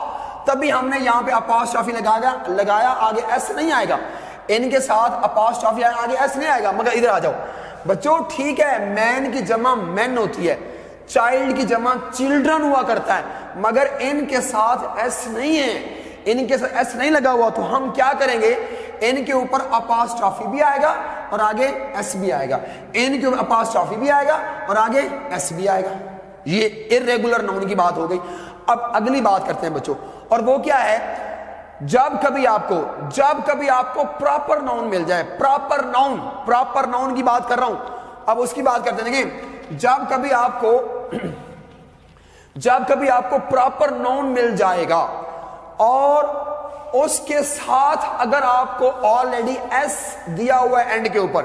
तभी हमने यहां पे अपॉस्ट्रोफी लगाया, आगे एस नहीं आएगा। इनके साथ अपॉस्ट्रोफी आगे एस नहीं आएगा। मगर इधर आ जाओ बच्चों, ठीक है मैन की जमा मैन होती है, चाइल्ड की जमा चिल्ड्रन हुआ करता है, मगर इनके साथ एस नहीं है, इनके साथ एस नहीं लगा हुआ। तो हम क्या करेंगे, इनके ऊपर अपॉस्ट्रोफी भी आएगा और आगे एस भी आएगा, इनके ऊपर अपॉस्ट्रोफी भी आएगा और आगे एस भी आएगा। ये इर्रेगुलर नाउन की बात हो गई। अब अगली बात करते हैं बच्चों, और वो क्या है, जब कभी आपको प्रॉपर नाउन मिल जाए, प्रॉपर नाउन की बात कर रहा हूं। अब उसकी बात करते हैं, देखिए जब कभी आपको प्रॉपर नाउन मिल जाएगा और उसके साथ अगर आपको ऑलरेडी एस दिया हुआ है एंड के ऊपर,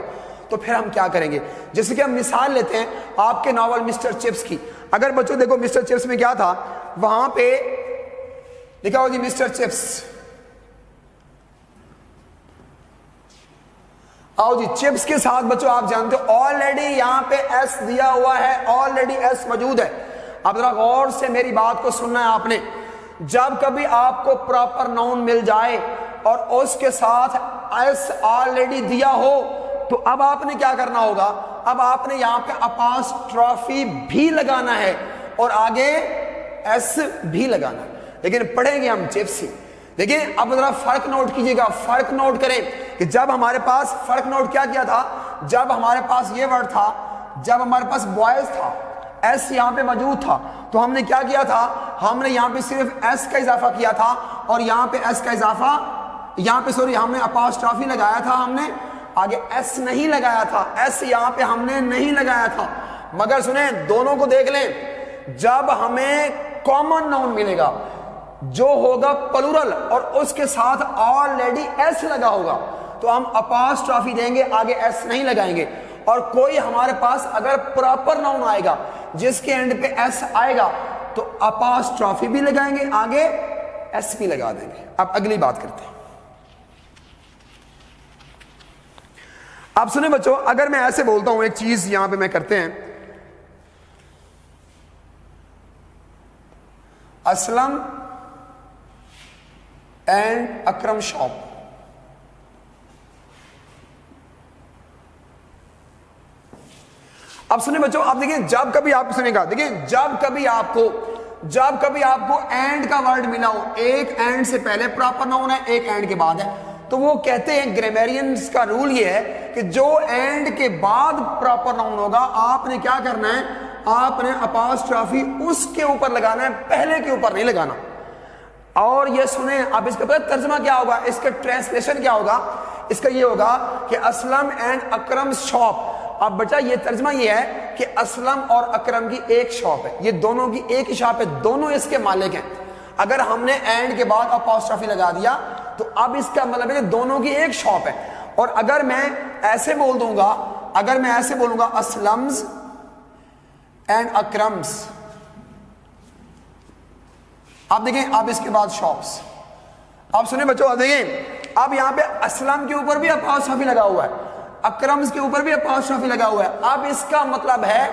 तो फिर हम क्या करेंगे। जैसे कि हम मिसाल लेते हैं आपके नॉवल मिस्टर चिप्स की। अगर बच्चों देखो मिस्टर चिप्स में क्या था, वहां पे लिखा हो जी मिस्टर चिप्स, आओ जी चिप्स के साथ बच्चों आप जानते हो ऑलरेडी यहां पे एस दिया हुआ है, ऑलरेडी एस मौजूद है। अब जरा गौर से मेरी बात को सुनना है आपने। जब कभी आपको प्रॉपर नाउन मिल जाए और उसके साथ एस ऑलरेडी दिया हो, तो अब आपने क्या करना होगा, अब आपने यहां पे अपॉस्ट्रोफी भी लगाना है और आगे एस भी लगाना है। लेकिन पढ़ेंगे हम चिप्स ही। देखिए अब जरा फर्क नोट कीजिएगा, फर्क नोट करें कि जब हमारे पास फर्क नोट क्या किया था, जब हमारे पास ये वर्ड था, जब हमारे पास बॉयज था, एस यहां पे मौजूद था, तो हमने क्या किया था, हमने यहां पे सिर्फ एस का इजाफा किया था और यहां पे एस का इजाफा, यहां पे सॉरी हमने अपॉस्ट्रोफी लगाया था, हमने आगे एस नहीं लगाया था, एस यहां पे हमने नहीं लगाया था। मगर सुने दोनों को देख लें, जब हमें कॉमन नाउन मिलेगा जो होगा प्लूरल और उसके साथ ऑलरेडी एस लगा होगा, तो हम अपॉस्ट्रोफी देंगे, आगे एस नहीं लगाएंगे। और कोई हमारे पास अगर प्रॉपर नाउन आएगा जिसके एंड पे एस आएगा, तो अपॉस्ट्रोफी भी लगाएंगे, आगे एस भी लगा देंगे। अब अगली बात करते हैं। आप सुने बच्चों, अगर मैं ऐसे बोलता हूं, एक चीज यहां पे मैं करते हैं, असलम एंड अकरम शॉप, अब सुने बच्चों, आप देखिए जब कभी आप सुनेगा, देखिए जब कभी आपको एंड का वर्ड मिला हो, एक एंड से पहले प्रॉपर नाउन है, एक एंड के बाद है, तो वो कहते हैं ग्रामेरियंस का रूल ये है कि जो एंड के बाद प्रॉपर नाउन होगा, आपने क्या करना है, आपने अपॉस्ट्रोफी उसके ऊपर लगाना है, पहले के ऊपर नहीं लगाना। और ये सुने, अब इसका पता तर्जमा क्या होगा, इसका ट्रांसलेशन क्या होगा, इसका ये होगा कि असलम एंड अकरम शॉप। अब बच्चा ये तर्जमा ये है कि असलम और अकरम की एक शॉप है, ये दोनों की एक ही शॉप है, दोनों इसके मालिक हैं। अगर हमने एंड के बाद अपॉस्ट्रोफी लगा दिया तो अब इसका मतलब है कि दोनों की एक शॉप है। और अगर मैं ऐसे बोल दूंगा, अगर मैं ऐसे बोलूंगा असलम्स एंड अकरम्स, आप देखें, अब इसके बाद शॉप्स, आप सुने बच्चों, आप देखें अब यहाँ पे असलम के ऊपर भी अपॉस्ट्रोफी लगा हुआ है, अकरम्स के ऊपर भी अपॉस्ट्रोफी लगा हुआ है। अब इसका मतलब है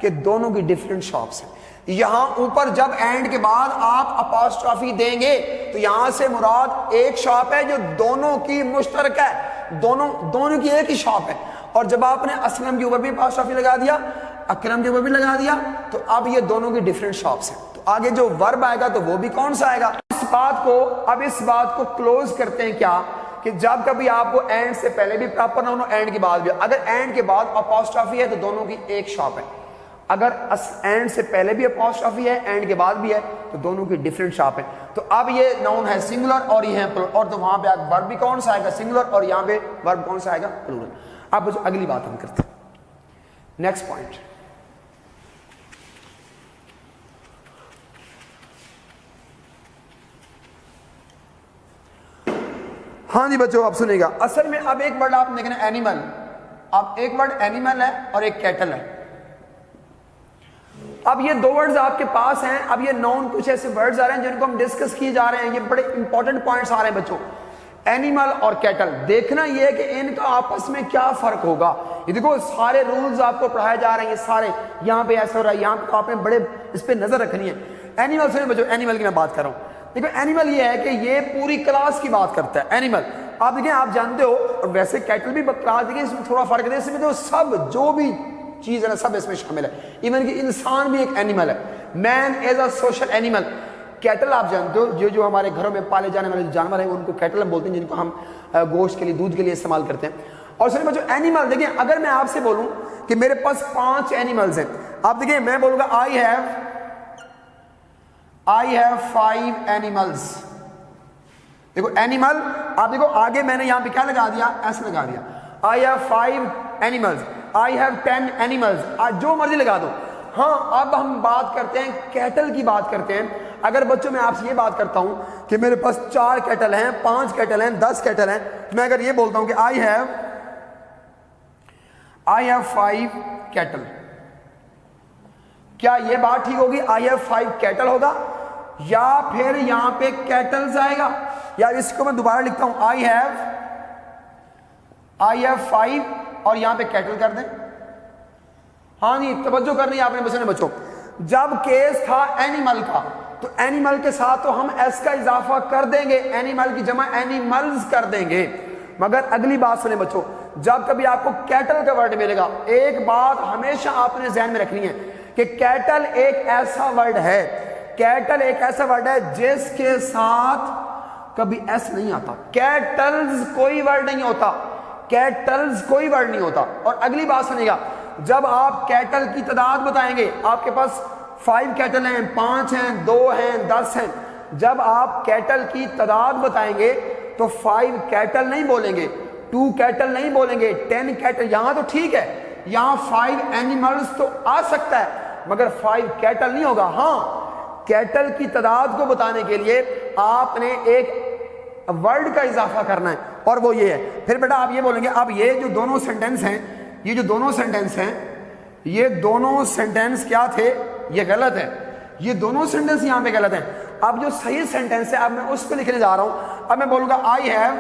कि दोनों की डिफरेंट शॉप्स हैं। यहां ऊपर जब एंड के बाद आप अपॉस्ट्रोफी देंगे तो यहां से मुराद एक शॉप है जो दोनों की मुश्तरक है, दोनों की एक ही शॉप है। और जब आपने असलम के ऊपर भी अपॉस्ट्रोफी लगा दिया, अकरम के ऊपर भी लगा दिया, तो अब ये दोनों की डिफरेंट शॉप्स हैं। तो आगे जो वर्ब आएगा तो वो भी कौन सा आएगा। इस बात को क्लोज करते हैं क्या, कि जब कभी आपको एंड से पहले भी प्रॉपर नाउन हो, एंड के बाद भी, अगर एंड के बाद अपॉस्ट्रोफी है तो दोनों की एक शॉप है। अगर एंड से पहले भी अपॉस्ट्रोफी है, एंड के बाद भी है, तो दोनों की डिफरेंट शॉप है। तो अब ये नाउन है सिंगुलर और ये है प्लूरल, और तो वहां पे वर्ब भी कौन सा आएगा, सिंगुलर, और यहां पे वर्ब कौन सा आएगा, प्लूरल। अब अगली बात हम करते हैं, नेक्स्ट पॉइंट। हाँ जी बच्चों, आप सुनेगा, असल में अब एक वर्ड आप देखना, एनिमल। अब एक वर्ड एनिमल है और एक कैटल है। अब ये दो वर्ड्स आपके पास हैं। अब ये नाउन कुछ ऐसे वर्ड्स आ रहे हैं जिनको हम डिस्कस किए जा रहे हैं, ये बड़े इंपॉर्टेंट पॉइंट्स आ रहे हैं बच्चों। एनिमल और कैटल, देखना ये है कि इनका आपस में क्या फर्क होगा। ये देखो सारे रूल्स आपको पढ़ाए जा रहे हैं, ये सारे यहाँ पे ऐसा हो रहा है, यहाँ पे आपने बड़े इस पे नजर रखनी है। एनिमल से बच्चों, एनिमल की मैं बात कर रहा हूँ। देखो एनिमल ये है कि ये पूरी क्लास की बात करता है। एनिमल आप देखिए, आप जानते हो, और वैसे कैटल भी क्लास, देखिए इसमें थोड़ा फर्क है। इसमें तो सब जो भी चीज है ना, सब इसमें शामिल है। इवन कि इंसान भी एक एनिमल है, man as a social animal. Cattle आप जानते हो, जो हमारे घरों में पाले जाने वाले जानवर हैं उनको कैटल बोलते हैं, जिनको हम गोश्त के लिए, दूध के लिए इस्तेमाल करते हैं। और सुनिए बच्चों, एनिमल देखिए, अगर मैं आपसे बोलूं कि मेरे पास 5 एनिमल्स हैं, आप देखिए मैं बोलूंगा आई हैव 5 एनिमल्स। देखो एनिमल, आप देखो आगे मैंने यहां पे क्या लगा दिया, ऐसे लगा दिया, आई have 5 animals, I have 10 animals, जो मर्जी लगा दो। हाँ, अब हम बात करते हैं कैटल की बात करते हैं। अगर बच्चों मैं आपसे ये बात करता हूं कि मेरे पास 4 कैटल हैं, 5 कैटल हैं, 10 कैटल हैं, मैं अगर ये बोलता हूं कि आई हैव 5 कैटल, क्या ये बात ठीक होगी? आई हैव 5 कैटल होगा, या फिर यहां पे कैटल्स आएगा? या इसको मैं दोबारा लिखता हूं, आई हैव 5 और यहां पे कैटल कर दें। हाँ जी, तवज्जो करनी है आपने बच्चों। जब केस था एनिमल का, तो एनिमल के साथ तो हम एस का इजाफा कर देंगे, एनिमल की जमा एनिमल्स कर देंगे। मगर अगली बात सुने बच्चों, जब कभी आपको कैटल का वर्ड मिलेगा, एक बात हमेशा आपने ध्यान में रखनी है कि कैटल एक ऐसा वर्ड है, कैटल एक ऐसा वर्ड है जिसके साथ कभी एस नहीं आता। कैटल्स कोई वर्ड नहीं होता, कैटल्स कोई वर्ड नहीं होता। और अगली बात सुनिएगा, जब आप कैटल की तादाद बताएंगे, आपके पास 5 कैटल हैं, 5 हैं, 2 हैं, 10 हैं, जब आप कैटल की तादाद बताएंगे तो 5 कैटल नहीं बोलेंगे, 2 कैटल नहीं बोलेंगे, 10 कैटल। यहां तो ठीक है, यहां 5 एनिमल्स तो आ सकता है, मगर 5 कैटल नहीं होगा। हाँ, कैटल की तादाद को बताने के लिए आपने एक वर्ड का इजाफा करना है, और वो ये है। फिर बेटा आप ये बोलेंगे, अब ये जो दोनों सेंटेंस हैं, ये जो दोनों सेंटेंस हैं, ये दोनों सेंटेंस क्या थे? ये गलत है, ये दोनों सेंटेंस यहां पे गलत हैं। अब जो सही सेंटेंस है, अब मैं उसको लिखने जा रहा हूं। अब मैं बोलूंगा आई हैव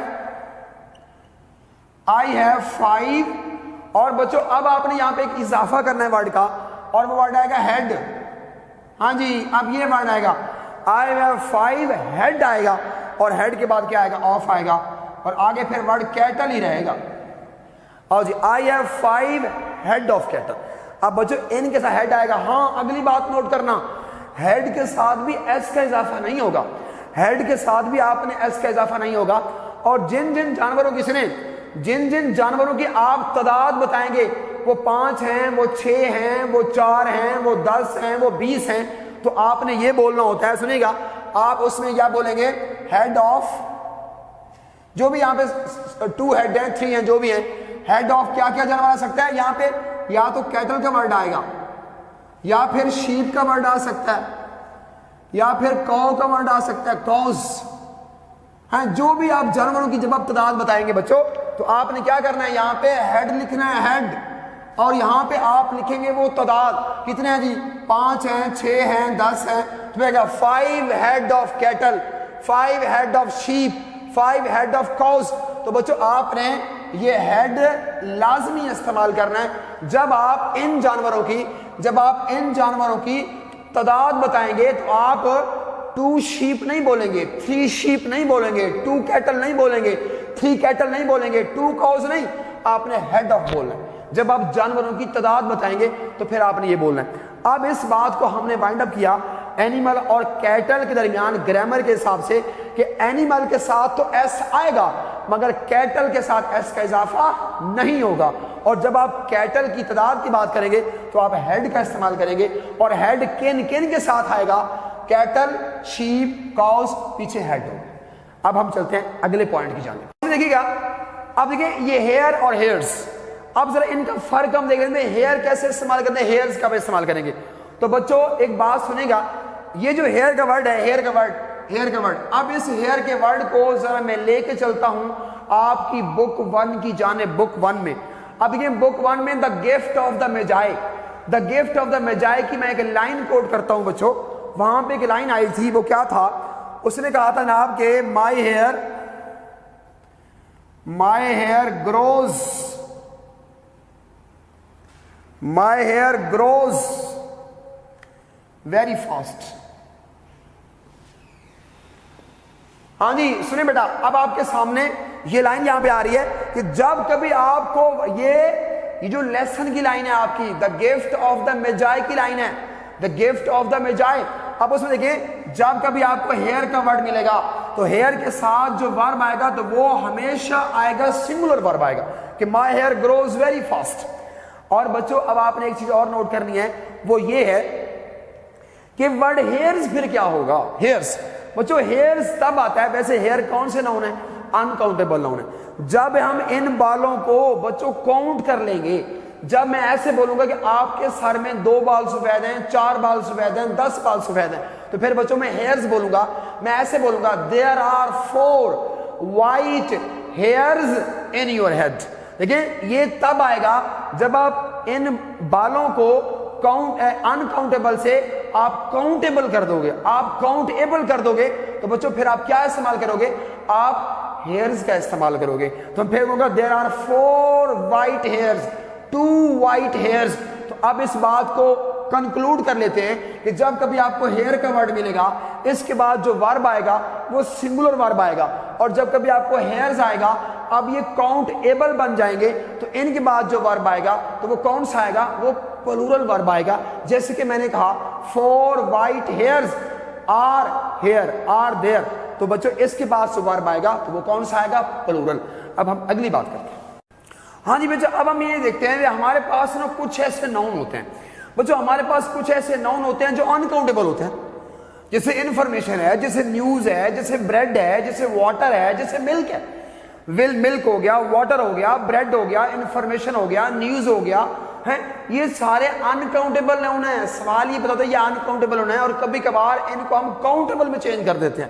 5, और बच्चों अब आपने यहां पे एक इजाफा करना है वर्ड का, और वो वर्ड आएगा हेड। हाँ जी, अब ये वर्ड आएगा, आई हैव 5 हेड आएगा, और हेड के बाद क्या आएगा? ऑफ आएगा, और आगे फिर वर्ड कैटल ही रहेगा। और जी I have 5 head of cattle. अब बच्चों इन के साथ हेड आएगा। हाँ, अगली बात नोट करना, हेड के साथ भी एस का इजाफा नहीं होगा, हेड के साथ भी आपने एस का इजाफा नहीं होगा। और जिन जिन जानवरों की सुने, जिन जिन जानवरों की आप तादाद बताएंगे, वो 5 हैं, वो 6 हैं, वो 4 हैं, वो 10 हैं, वो 20 हैं, तो आपने ये बोलना होता है, सुनिएगा, आप उसमें क्या बोलेंगे? हेड ऑफ, जो भी यहाँ पे 2 हेड हैं, 3 हैं, जो भी हैं, हेड ऑफ क्या क्या जानवर आ सकता है यहाँ पे? या तो कैटल का वर्ड आएगा, या फिर शीप का वर्ड आ सकता है, या फिर कौ का वर्ड आ सकता है, कॉज। हाँ, जो भी आप जानवरों की जब आप तादाद बताएंगे बच्चों, तो आपने क्या करना है? यहाँ पे हेड लिखना है, हेड, और यहाँ पे आप लिखेंगे वो तादाद कितने हैं जी? 5 हैं, 6 हैं, 10 हैं, तो आएगा 5 head of cattle, 5 head of sheep, 5 head of cows. तो बच्चों आपने ये हेड लाजमी इस्तेमाल करना है जब आप इन जानवरों की तादाद बताएंगे। तो आप 2 शीप नहीं बोलेंगे, 3 शीप नहीं बोलेंगे, 2 कैटल नहीं बोलेंगे, 3 कैटल नहीं बोलेंगे, 2 काउज नहीं, आपने हेड ऑफ बोलना है। जब आप जानवरों की तादाद बताएंगे तो फिर आपने ये बोलना है। अब इस बात को हमने वाइंड अप किया एनिमल और कैटल के दरमियान ग्रामर के हिसाब से कि एनिमल के साथ तो एस आएगा मगर कैटल के साथ एस का इजाफा नहीं होगा। और जब आप कैटल की तादाद की बात करेंगे तो आप हेड का इस्तेमाल करेंगे और हेड किन किन के साथ आएगा, कैटल, शीप, काउस, पीछे हेड होगा। अब हम चलते हैं अगले पॉइंट की जानिब। देखिएगा, अब देखिए ये हेयर और हेयर्स, अब जरा इनका फर्क हम देख रहे हैं। हेयर कैसे इस्तेमाल करते हैं, हेयर्स कब इस्तेमाल करेंगे। तो बच्चों एक बात सुनेगा, ये जो हेयर का वर्ड है, हेयर का वर्ड, अब इस हेयर के वर्ड को जरा मैं लेके चलता हूं आपकी बुक 1 की जानिब, बुक 1 में। अब ये बुक 1 में द गिफ्ट ऑफ द मेजाई की मैं एक लाइन कोट करता हूं बच्चों। वहां पे एक लाइन आई थी, वो क्या था, उसने कहा था जनाब के my hair grows very fast. हाँ जी सुने बेटा, अब आपके सामने ये लाइन यहां पे आ रही है कि जब कभी आपको ये जो लेसन की लाइन है आपकी, द गिफ्ट ऑफ द मेजाई की लाइन है, द गिफ्ट ऑफ द मेजाई। अब उसमें देखिए जब कभी आपको हेयर का वर्ड मिलेगा तो हेयर के साथ जो वर्ब आएगा तो वो हमेशा आएगा सिंगुलर वर्ब आएगा कि my hair grows very fast. और बच्चों अब आपने एक चीज और नोट करनी है, वो ये है कि वर्ड हेयर्स फिर क्या होगा। हेयर्स बच्चों, हेयर्स तब आता है, वैसे हेयर कौन से नाउन है, अनकाउंटेबल नाउन है। जब हम इन बालों को बच्चों काउंट कर लेंगे, जब मैं ऐसे बोलूंगा कि आपके सर में 2 बाल सफेद हैं, 4 बाल सफेद हैं, 10 बाल सफेद हैं, तो फिर बच्चों मैं हेयर्स बोलूंगा। मैं ऐसे बोलूंगा there are 4 white hairs in your head. देखिए ये तब आएगा जब आप इन बालों को अनकाउंटेबल से आप काउंटेबल कर दोगे, आप काउंटेबल कर दोगे, तो बच्चों फिर आप क्या इस्तेमाल करोगे, आप हेयर्स का इस्तेमाल करोगे। तो फिर होगा there are 4 white hairs, 2 white hairs. तो अब इस बात को कंक्लूड कर लेते हैं कि जब कभी आपको हेयर का वर्ड मिलेगा, इसके बाद जो वर्ब आएगा वो सिंगुलर वर्ब आएगा, और जब कभी आपको हेयर्स आएगा अब ये काउंटेबल बन जाएंगे, तो इनके बाद जो वर्ब आएगा तो वो कौन सा आएगा, वो प्लूरल वर्ब आएगा। जैसे कि मैंने कहा 4 वाइट हेयर्स आर देयर, तो बच्चों इसके बाद जो वर्ब आएगा तो वो कौन सा आएगा, प्लूरल। अब हम अगली बात करते हैं। हाँ जी बच्चों, अब हम ये देखते हैं कि हमारे पास ना कुछ ऐसे नाउन होते हैं बच्चों, हमारे पास कुछ ऐसे नाउन होते हैं जो अनकाउंटेबल होते हैं, जैसे इंफॉर्मेशन है, जैसे न्यूज है, जैसे ब्रेड है, जैसे वाटर है, जैसे मिल्क है। मिल्क हो गया, वाटर हो गया, ब्रेड हो गया, इंफॉर्मेशन हो गया, न्यूज हो गया है, ये सारे अनकाउंटेबल नाउन है। सवाल ये बताता है ये अनकाउंटेबल नाउन है, और कभी कभार इनको हम काउंटेबल में चेंज कर देते हैं।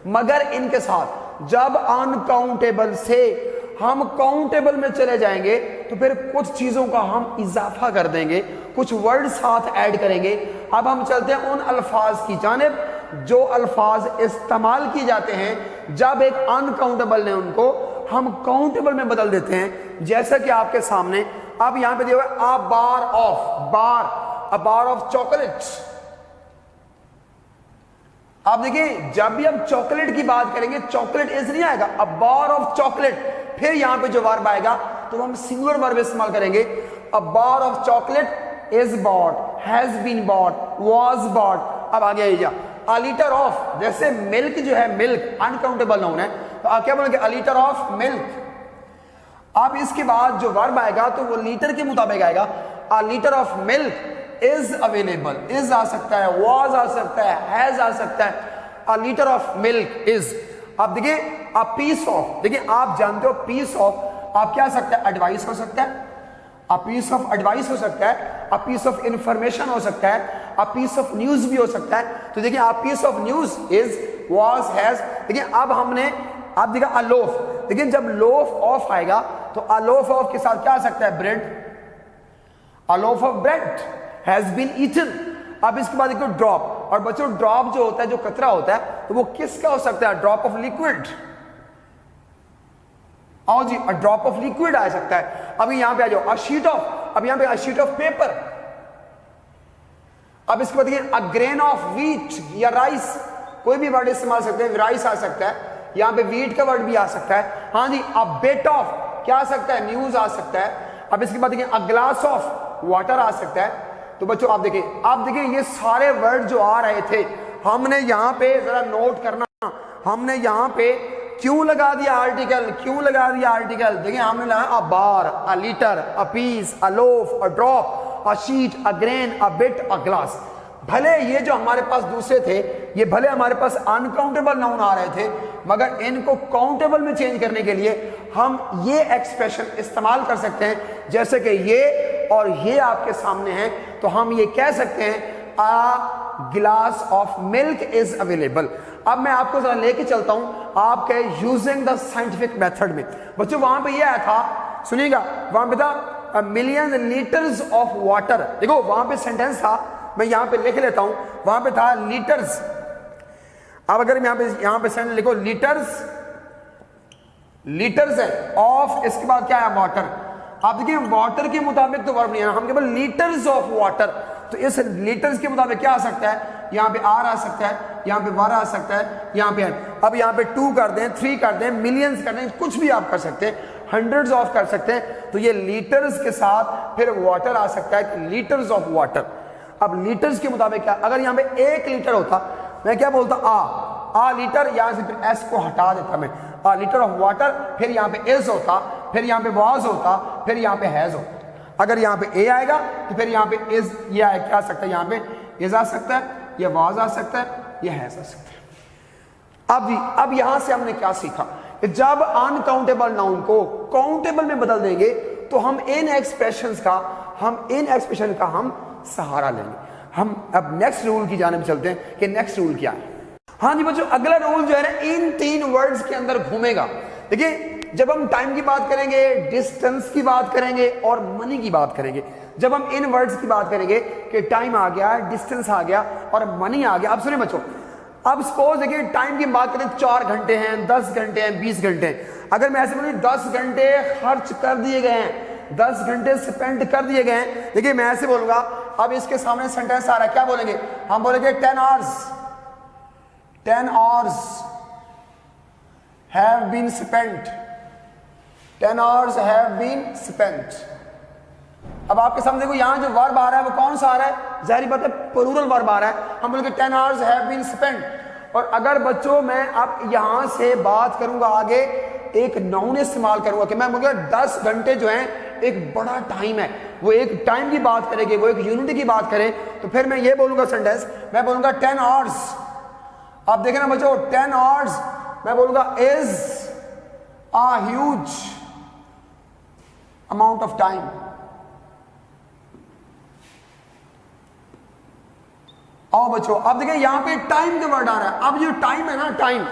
मगर इनके साथ जब अनकाउंटेबल से हम काउंटेबल में चले जाएंगे तो फिर कुछ चीजों का हम इजाफा कर देंगे, कुछ वर्ड साथ ऐड करेंगे। अब हम चलते हैं उन अल्फाज की जानिब जो अल्फाज इस्तेमाल किए जाते हैं जब एक अनकाउंटेबल ने उनको हम काउंटेबल में बदल देते हैं। जैसा कि आपके सामने अब यहां पे दिया हुआ अ बार ऑफ चॉकलेट्स। आप देखिए जब भी हम चॉकलेट की बात करेंगे चॉकलेट इज नहीं आएगा, अ बार ऑफ चॉकलेट। फिर यहां पे जो वर्ब आएगा तो हम सिंगुलर वर्ब इस्तेमाल करेंगे। A bar of chocolate is bought, has been bought, was bought. अब आगे आइए, अ लीटर ऑफ, जैसे मिल्क जो है, मिल्क अनकाउंटेबल नाउन है, तो आप क्या बोलेंगे, अ लीटर ऑफ मिल्क। अब इसके बाद जो वर्ब आएगा तो वो लीटर के मुताबिक आएगा। A litre of milk is available, is आ सकता है, वाज आ सकता है, हैज आ सकता है। अ लीटर ऑफ मिल्क इज। अब देखिए अ पीस ऑफ, देखिए आप जानते हो पीस ऑफ आप क्या सकता है, एडवाइस हो सकता है, अ पीस ऑफ एडवाइस हो सकता है, अ पीस ऑफ इंफॉर्मेशन हो सकता है, अ पीस ऑफ न्यूज भी हो सकता है। तो देखिए a piece of news is, was, has. देखिए अब हमने आप देखा अ लोफ, देखिए जब लोफ ऑफ आएगा तो अ लोफ ऑफ के साथ क्या आ सकता है, bread, a loaf of bread has been eaten. अब इसके बाद देखो ड्रॉप, और बच्चों ड्रॉप जो होता है, जो कतरा होता है, तो वो किसका हो सकता है? Drop of liquid. आओ जी, ड्रॉप ऑफ लिक्विड आ सकता है। अभी यहां पे आ जाओ, अ शीट ऑफ, अब यहां पे अ शीट ऑफ पेपर। अब इसके बाद देखिए, अ ग्रेन ऑफ व्हीट या राइस, कोई भी वर्ड इस्तेमाल सकते हैं, राइस आ सकता है, यहां पे व्हीट का वर्ड भी आ सकता है। हाँ जी, अ बिट ऑफ क्या आ सकता है? न्यूज आ सकता है। अब इसके बाद देखिए, अ ग्लास ऑफ वाटर आ सकता है। तो बच्चों आप देखिए ये सारे वर्ड जो आ रहे थे, हमने यहां पे जरा नोट करना, हमने यहां पे क्यों लगा दिया आर्टिकल, क्यों लगा दिया आर्टिकल? देखिए हमने लगाया a bar, a litre, a piece, a loaf, a drop, a sheet, a grain, a bit, a glass. भले ये जो हमारे पास दूसरे थे, ये भले हमारे पास अनकाउंटेबल नाउन आ रहे थे, मगर इनको काउंटेबल में चेंज करने के लिए हम ये एक्सप्रेशन इस्तेमाल कर सकते हैं। जैसे कि ये और ये आपके सामने हैं, तो हम ये कह सकते हैं a glass of milk is available. अब मैं आपको जरा लेके चलता हूं आपके यूजिंग द साइंटिफिक मेथड में। बच्चों वहां पे ये आया था, सुनिएगा, वहां पे था मिलियन लीटर्स ऑफ वाटर। देखो वहां पे सेंटेंस था, मैं यहां पे लिख लेता हूं, वहां पे था लीटर्स। अब अगर मैं यहां पे सेंटेंस लिखो लीटर्स, लीटर्स है ऑफ, इसके बाद क्या है? वाटर। आप देखिए वाटर के मुताबिक तो वर्ब नहीं है, हम केवल लीटर्स ऑफ वाटर, तो इस लीटर्स के मुताबिक क्या आ सकता है? यहाँ पे आर आ सकता है, यहाँ पे वर आ सकता है, यहाँ पे अब यहाँ पे 2 कर दें, 3 कर दें, मिलियंस कर दें, कुछ भी आप कर सकते हैं, हंड्रेड्स ऑफ कर सकते हैं। तो ये लीटर्स के साथ फिर वाटर आ सकता है, लीटर्स ऑफ वाटर। अब लीटर्स के मुताबिक क्या? अगर यहाँ पे 1 लीटर होता, मैं क्या बोलता? आ लीटर, यहां से फिर एस को हटा देता मैं, आ लीटर ऑफ वाटर, फिर यहाँ पे इज होता, फिर यहाँ पे वाज होता, फिर यहाँ पे हैज होता। अगर यहाँ पे ए आएगा तो फिर यहाँ पे इज, ये क्या आ सकता है? यहाँ पे इज आ सकता है, ये वाज आ सकता है, ये हैज आ सकता है। अब यहां से हमने क्या सीखा कि जब अनकाउंटेबल नाउन को काउंटेबल में बदल देंगे तो हम इन एक्सप्रेशन का हम सहारा लेंगे। हम अब नेक्स्ट रूल की जानिब चलते हैं कि नेक्स्ट रूल क्या है। हाँ जी बच्चों, अगला रूल जो है ना इन 3 वर्ड्स के अंदर घूमेगा। देखिए जब हम टाइम की बात करेंगे, डिस्टेंस की बात करेंगे और मनी की बात करेंगे, जब हम इन वर्ड्स की बात करेंगे कि टाइम आ गया, डिस्टेंस आ गया और मनी आ गया। अब सुनिए बच्चों, अब सपोज देखिए टाइम की बात करें, 4 घंटे हैं, 10 घंटे हैं, 20 घंटे हैं। अगर मैं ऐसे बोलूं 10 घंटे खर्च कर दिए गए हैं, 10 घंटे स्पेंड कर दिए गए हैं, देखिए मैं ऐसे बोलूंगा। अब इसके सामने सेंटेंस आ रहा है, क्या बोलेंगे? हम बोलेंगे 10 hours have been spent, 10 hours have been spent। अब आपके सामने देखो यहां जो वर्ब आ रहा है वो कौन सा आ रहा है? जाहिर बात है प्लूरल वर्ब आ रहा है। हम बोलेंगे 10 hours have been spent। और अगर बच्चों मैं अब यहां से बात करूंगा आगे, एक नाउन इस्तेमाल करूंगा कि मैं बोलूंगा 10 घंटे जो है एक बड़ा टाइम है, वो एक टाइम की बात करेंगे, वो एक यूनिटी की बात करें, तो फिर मैं ये बोलूंगा सेंटेंस, मैं बोलूंगा 10 hours। आप देखें ना बच्चों, 10 hours मैं बोलूंगा is a huge amount of time. आओ बच्चों, अब देखिए यहां पे टाइम का वर्ड आ रहा है। अब जो टाइम है ना, टाइम,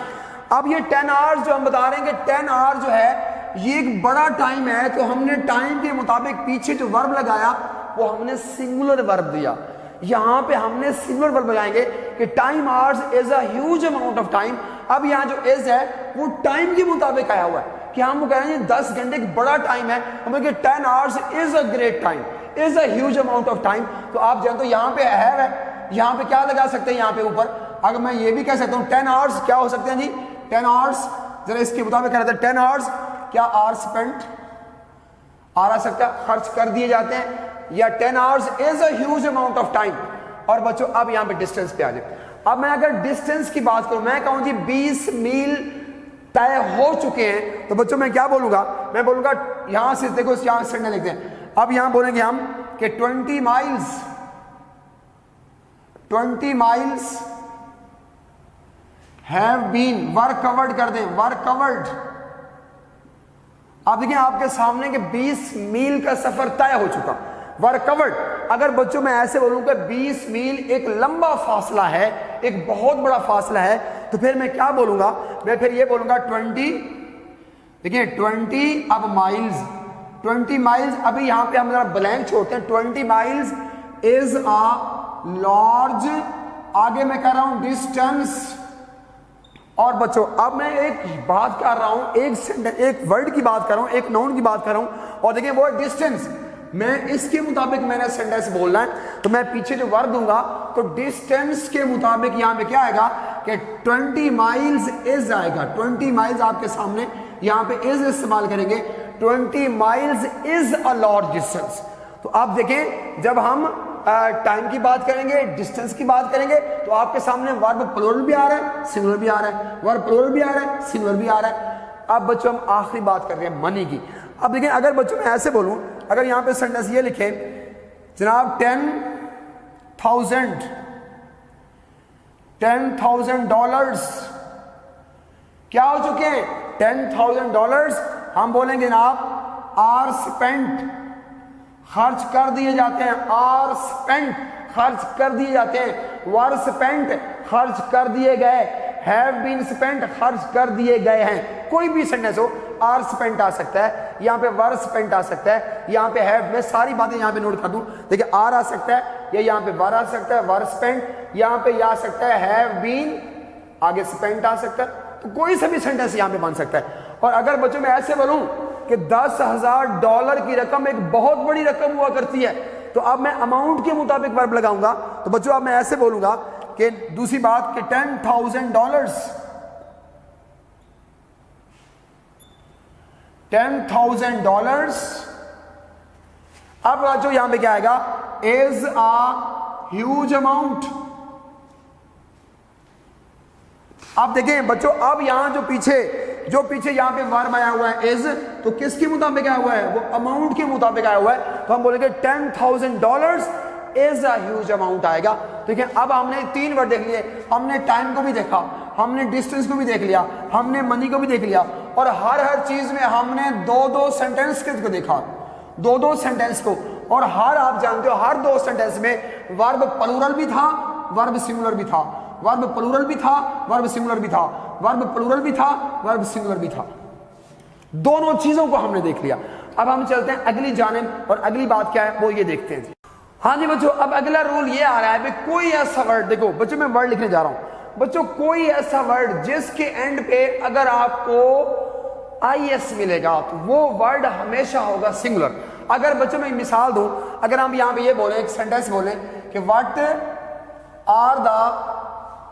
अब ये 10 hours जो हम बता रहे हैं कि 10 hours जो है ये एक बड़ा टाइम है, तो हमने टाइम के मुताबिक पीछे जो वर्ब लगाया वो हमने सिंगुलर वर्ब दिया। यहां पे हमने सिंगुलर वर्ब लगाएंगे कि time hours is a huge amount of time. अब यहां जो इज है वो टाइम के मुताबिक आया हुआ है कि हम वो कह रहे हैं 10 घंटे एक बड़ा टाइम है, हम कि 10 hours is a great time, is a huge amount of time. तो आप जानते हो यहां पे है, यहां पे क्या लगा सकते हैं? यहां पे ऊपर अगर मैं ये भी कह सकता हूं 10 hours क्या हो सकते हैं जी? 10 hours, जरा इसके मुताबिक कह रहे थे 10 hours क्या आर स्पेंट, आर आ सकता है, खर्च कर दिए जाते हैं, या 10 hours is a huge amount of time. और बच्चों अब यहां पे डिस्टेंस पे आ जाए। अब मैं अगर डिस्टेंस की बात करूं, मैं कहूं जी 20 मील तय हो चुके हैं, तो बच्चों मैं क्या बोलूंगा? मैं बोलूंगा यहां से देखो, यहां से लिखते हैं, अब यहां बोलेंगे हम कि 20 miles have been, work covered कर दें, वर्क कवर्ड। आप देखिए आपके सामने के 20 मील का सफर तय हो चुका, वर्क कवर्ड। अगर बच्चों मैं ऐसे बोलूं कि 20 मील एक लंबा फासला है, एक बहुत बड़ा फासला है, तो फिर मैं क्या बोलूंगा? मैं फिर ये बोलूंगा 20, देखिए 20 अब माइल्स, 20 माइल्स, अभी यहां पे हम जरा ब्लैंक छोड़ते हैं। 20 माइल्स इज अ लार्ज आगे मैं कर रहा हूं डिस्टेंस। और बच्चों अब मैं एक बात कर रहा हूं, एक वर्ड की बात कर रहा हूं, एक नाउन की बात कर रहा हूं, और देखिए वो डिस्टेंस, मैं इसके मुताबिक मैंने सेंटेंस बोलना है, तो मैं पीछे जो वर्ड दूंगा तो डिस्टेंस के मुताबिक यहां पे क्या आएगा कि 20 माइल्स इज आएगा। 20 माइल्स आपके सामने यहां पे इज इस्तेमाल करेंगे। 20 miles is a long distance. तो आप देखें जब हम टाइम की बात करेंगे, डिस्टेंस की बात करेंगे, तो आपके सामने वर्ब प्लूरल भी आ रहा है, सिंगुलर भी आ रहा है, वर्ब प्लूरल भी आ रहा है, सिंगुलर भी आ रहा है। अब बच्चों हम आखिरी बात कर रहे हैं मनी की। अब देखिए अगर बच्चों मैं ऐसे बोलूं, अगर यहां पे सेंटेंस ये लिखे जनाब $10,000 क्या हो चुके हैं? $10,000 हम बोलेंगे जनाब आर स्पेंट, खर्च कर दिए जाते हैं। आर स्पेंट खर्च कर दिए जाते हैं। वर स्पेंट खर्च कर दिए गए। हैव बीन स्पेंट खर्च कर दिए गए हैं। कोई भी सेंटेंस हो आर स्पेंट आ सकता है, यहाँ पे वर स्पेंट आ सकता है, यहाँ पे हैव, मैं सारी बातें यहाँ पे नोट कर दूं। देखिए आर आ सकता है, या यहाँ पे वर आ सकता है, वर स्पेंट, यहाँ पे आ सकता है हैव बीन, आगे स्पेंट आ सकता है। तो कोई सा भी सेंटेंस यहाँ पे बन सकता है। और अगर बच्चों मैं ऐसे बोलूं कि $10,000 की रकम एक बहुत बड़ी रकम हुआ करती है, तो अब मैं अमाउंट के मुताबिक वर्ब लगाऊंगा। तो बच्चों अब मैं ऐसे बोलूंगा कि दूसरी बात कि $10,000 अब जो यहां पे क्या आएगा इज अ ह्यूज अमाउंट। आप देखें बच्चों अब यहां जो पीछे यहां पे वर्ब आया हुआ है इज, तो किसके मुताबिक आया हुआ है? वो अमाउंट के मुताबिक आया हुआ है। तो हम बोलेंगे $10,000 इज अ ह्यूज अमाउंट आएगा। देखिए अब हमने 3 वर्ड देख लिए, हमने टाइम को भी देखा, हमने डिस्टेंस को भी देख लिया, हमने मनी को भी देख लिया, और हर चीज में हमने 2-2 सेंटेंस को देखा, 2-2 सेंटेंस को। और आप जानते हो हर 2 सेंटेंस में वर्ब प्लूरल भी था, वर्ब सिंगुलर भी था, वर्ब प्लूरल भी था, वर्ब सिंगुलर भी था, वर्ब प्लूरल भी था, वर्ब सिंगुलर भी था। दोनों चीजों को हमने देख लिया। अब हम चलते हैं अगली जानिब, और अगली बात क्या है वो ये देखते हैं। हाँ जी बच्चों, अब अगला रूल ये आ रहा है भाई, कोई ऐसा वर्ड, देखो बच्चों मैं वर्ड लिखने जा रहा हूं बच्चों, कोई ऐसा वर्ड जिसके एंड पे अगर आपको IS मिलेगा तो वो वर्ड हमेशा होगा सिंगुलर। अगर बच्चों मैं मिसाल दूं, अगर हम यहां पे ये बोले, एक सेंटेंस बोले कि what are the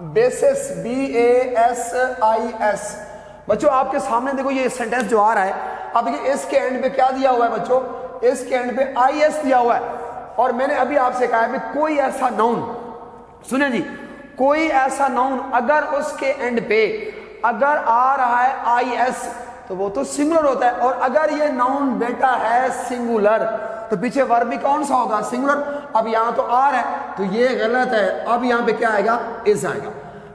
basis, BASIS, बच्चों आपके सामने देखो ये सेंटेंस जो आ रहा है, अब देखिए इसके एंड पे क्या दिया हुआ है बच्चों, इसके एंड पे IS दिया हुआ है। और मैंने अभी आपसे कहा है कोई ऐसा नाउन, सुने जी, कोई ऐसा नाउन अगर उसके एंड पे अगर आ रहा है IS तो वो तो सिंगुलर होता है। और अगर ये नाउन बेटा है सिंगुलर तो पीछे वर्ब भी कौन सा होगा? सिंगुलर। अब यहां तो आर है तो ये गलत है, अब यहां पे क्या आएगा? इज आएगा।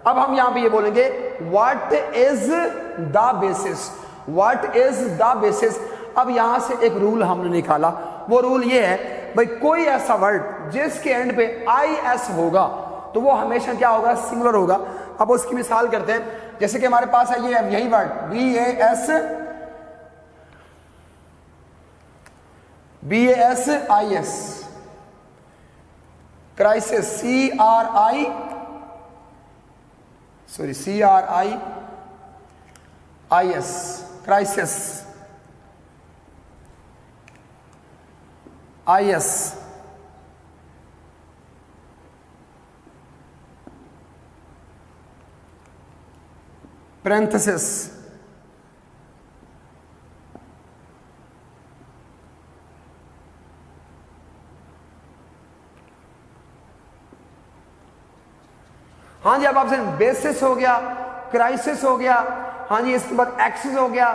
अब हम यहां पे ये बोलेंगे what is the basis, what is the basis. अब यहां से एक रूल हमने निकाला, वो रूल ये है भाई, कोई ऐसा वर्ड जिसके एंड पे IS होगा तो वो हमेशा क्या होगा? सिंगुलर होगा। अब उसकी मिसाल करते हैं, जैसे कि हमारे पास है ये यही word BASIS, crisis, CRIIS, crisis, IS, parenthesis, हाँ जी। अब आपसे बेसिस हो गया, क्राइसिस हो गया, हाँ जी, इसके बाद एक्सिस हो गया,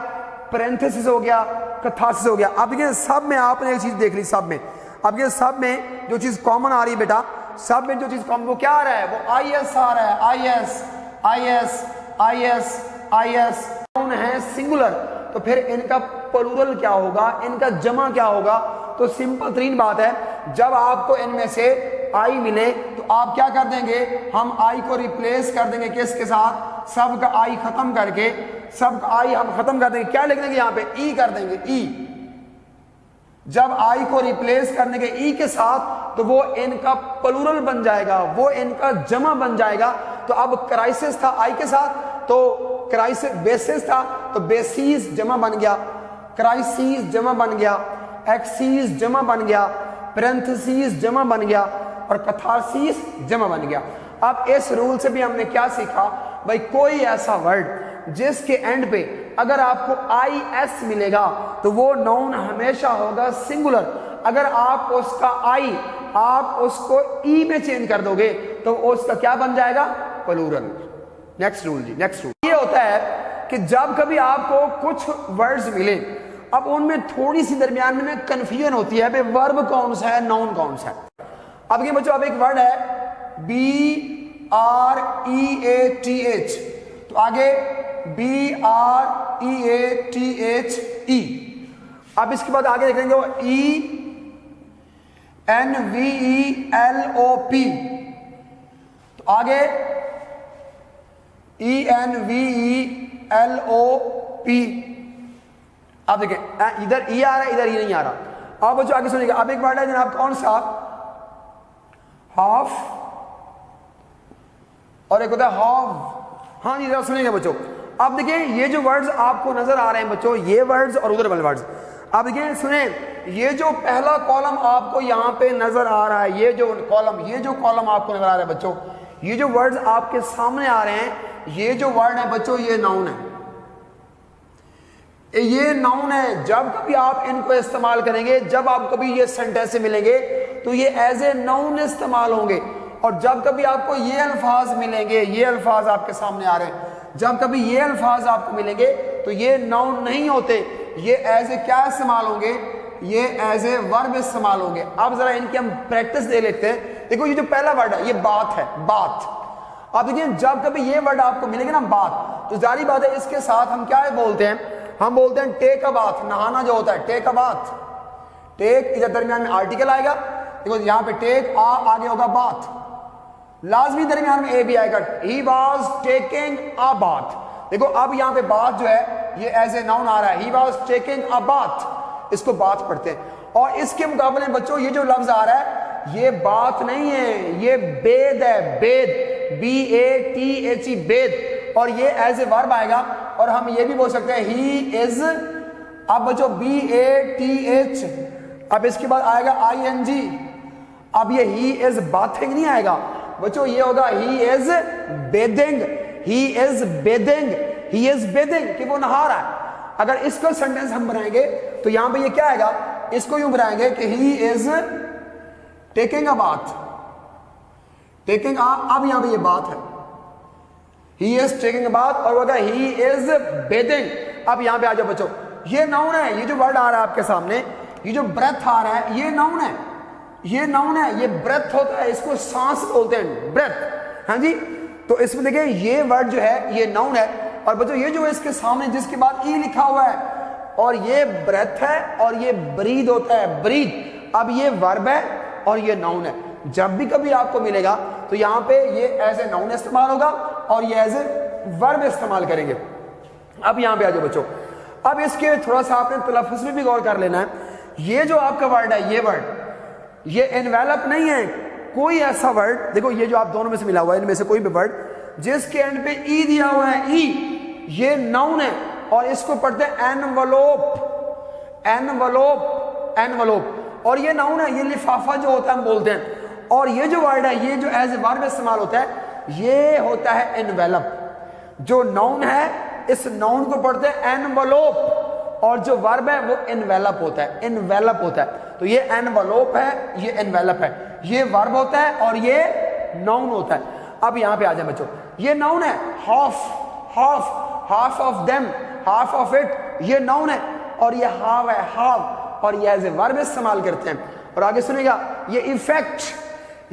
पैरेंथेसिस हो गया, कथासिस हो गया। अब ये सब में आपने एक चीज देख ली, सब में अब ये सब में जो चीज कॉमन आ रही है बेटा, सब में जो चीज कॉमन वो क्या आ रहा है? वो IS आ रहा है। IS कौन है? सिंगुलर। तो फिर इनका प्लूरल क्या होगा? इनका जमा क्या होगा? तो सिंपल तरीन बात है, जब आपको इनमें से I मिले तो आप क्या कर देंगे? हम I को रिप्लेस कर देंगे किसके साथ? सब का I खत्म करके, सब का I हम खत्म कर देंगे, क्या लिख देंगे यहाँ पे? E कर देंगे। E जब आई को रिप्लेस करने के ई के साथ तो वो इनका प्लूरल बन जाएगा, वो इनका जमा बन जाएगा। तो अब क्राइसिस था आई के साथ, तो क्राइसिस बेसिस था तो बेसिस जमा बन गया, क्राइसिस जमा बन गया, एक्सिस जमा बन गया, पैरेंथेसिस जमा बन गया और कैथारसिस जमा बन गया। अब इस रूल से भी हमने क्या सीखा भाई, कोई ऐसा वर्ड जिसके एंड पे अगर आपको आई एस मिलेगा तो वो नाउन हमेशा होगा सिंगुलर। अगर आप उसका आई आप उसको ई में चेंज कर दोगे तो उसका क्या बन जाएगा, प्लूरल। नेक्स्ट रूल जी, नेक्स्ट रूल ये होता है कि जब कभी आपको कुछ वर्ड्स मिले, अब उनमें थोड़ी सी दरमियान में कंफ्यूजन होती है भाई वर्ब कौन सा है, नाउन कौन सा है। अब ये बच्चों, अब एक वर्ड है BREATH, तो आगे BREATHE, अब इसके बाद आगे देखेंगे वो ENVELOP, तो आगे ENVELOP। अब देखें इधर ई आ रहा है, इधर ई नहीं आ रहा। अब बच्चों आगे सुनिएगा, अब एक वर्ड है जनाब कौन सा, हाफ, और एक होता है हाफ। हाँ जी, जरा सुनिएगा बच्चों। अब देखिए ये जो वर्ड्स आपको नजर आ रहे हैं बच्चों, ये वर्ड्स और उधर वाले वर्ड्स, अब देखिए सुने, ये जो पहला कॉलम आपको यहाँ पे नजर आ रहा है, ये जो कॉलम आपको नजर आ रहा है बच्चों, ये जो वर्ड्स आपके सामने आ रहे हैं, ये जो वर्ड है बच्चों ये नाउन है, ये नाउन है। जब कभी आप इनको इस्तेमाल करेंगे, जब आप कभी ये सेंटेंस से मिलेंगे तो ये एज ए नाउन इस्तेमाल होंगे। और जब कभी आपको ये अल्फाज मिलेंगे, ये अल्फाज आपके सामने आ रहे हैं, जब कभी ये अल्फाज आपको मिलेंगे तो ये नाउन नहीं होते, ये एज ए क्या इस्तेमाल होंगे, ये एज ए वर्ब इस्तेमाल होंगे। अब जरा इनकी हम प्रैक्टिस दे लेते हैं। देखो ये जो पहला वर्ड है ये बात है, बात। अब देखिए जब कभी ये वर्ड आपको मिलेगा ना बात, तो जारी बात है इसके साथ हम क्या बोलते हैं, हम बोलते हैं टेक अ बाथ, नहाना जो होता है टेक अ बाथ। टेक इधर दरमियान में आर्टिकल आएगा, देखो यहाँ पे टेक आगे होगा बाथ, लाजमी दरमियान में ए भी आएगा, he was taking a bath. देखो अब यहाँ पे बात जो है ये एज ए नाउन आ रहा है, he was taking a bath, इसको बात पढ़ते हैं। और इसके मुकाबले में बच्चों ये जो लफ्ज आ रहा है ये बात नहीं है, ये बेद है, बेद, BATHE, बेद, और ये एज ए वर्ब आएगा। और हम ये भी बोल सकते हैं ही इज, अब बच्चों BATH, अब इसके बाद आएगा ING, अब ये ही इज बाथिंग नहीं आएगा बच्चों, ये होगा he is bathing, he is bathing, he is bathing, कि वो नहा रहा है। अगर इसको सेंटेंस हम बनाएंगे तो यहां पे ये क्या आएगा, इसको यूं बनाएंगे कि he is taking a bath, taking अब यहां पे ये बात है, he is taking a bath, और होगा ही इज बेदिंग। अब यहां पे आ जाओ बच्चों, ये नाउन है, ये जो वर्ड आ रहा है आपके सामने, ये जो ब्रेथ आ रहा है ये नाउन है, ये नाउन है, ये ब्रेथ होता है, इसको सांस बोलते हैं, ब्रेथ। हाँ जी, तो इसमें देखिए ये वर्ड जो है ये नाउन है। और बच्चों ये जो है इसके सामने जिसके बाद ई लिखा हुआ है, और ये ब्रेथ है और ये ब्रीद होता है, ब्रीद। अब ये वर्ब है और ये नाउन है। जब भी कभी आपको मिलेगा तो यहाँ पे ये एज ए नाउन इस्तेमाल होगा और ये एज ए वर्ब इस्तेमाल करेंगे। अब यहाँ पे आ जाओ बच्चों, अब इसके थोड़ा सा आपने तलफ्फुज़ में भी गौर कर लेना है। ये जो आपका वर्ड है, ये वर्ड, ये एनवेलप नहीं है, कोई ऐसा वर्ड, देखो ये जो आप दोनों में से मिला हुआ है, इनमें से कोई भी वर्ड जिसके एंड पे ई दिया हुआ है, ई, ये नाउन है और इसको पढ़ते हैं एनवलोप, एनवलोप, एनवलोप। और ये नाउन है, ये लिफाफा जो होता है हम बोलते हैं। और ये जो वर्ड है, ये जो एज ए वर्ब इस्तेमाल होता है, ये होता है एनवेलप। जो नाउन है इस नाउन को पढ़ते हैं एनवलोप, और जो वर्ब है वो एनवेलप होता है, एनवेलप होता है। तो ये एनवलोप है, ये एनवेलप है, ये वर्ब होता है और ये नाउन होता है। अब यहां पे आ जाए बच्चों, ये नाउन है, half, half, half of them, half of it, ये नाउन है, और ये हाव है, हाव, और ये एज ए वर्ब इस्तेमाल करते हैं। और आगे सुनिएगा, ये इफेक्ट,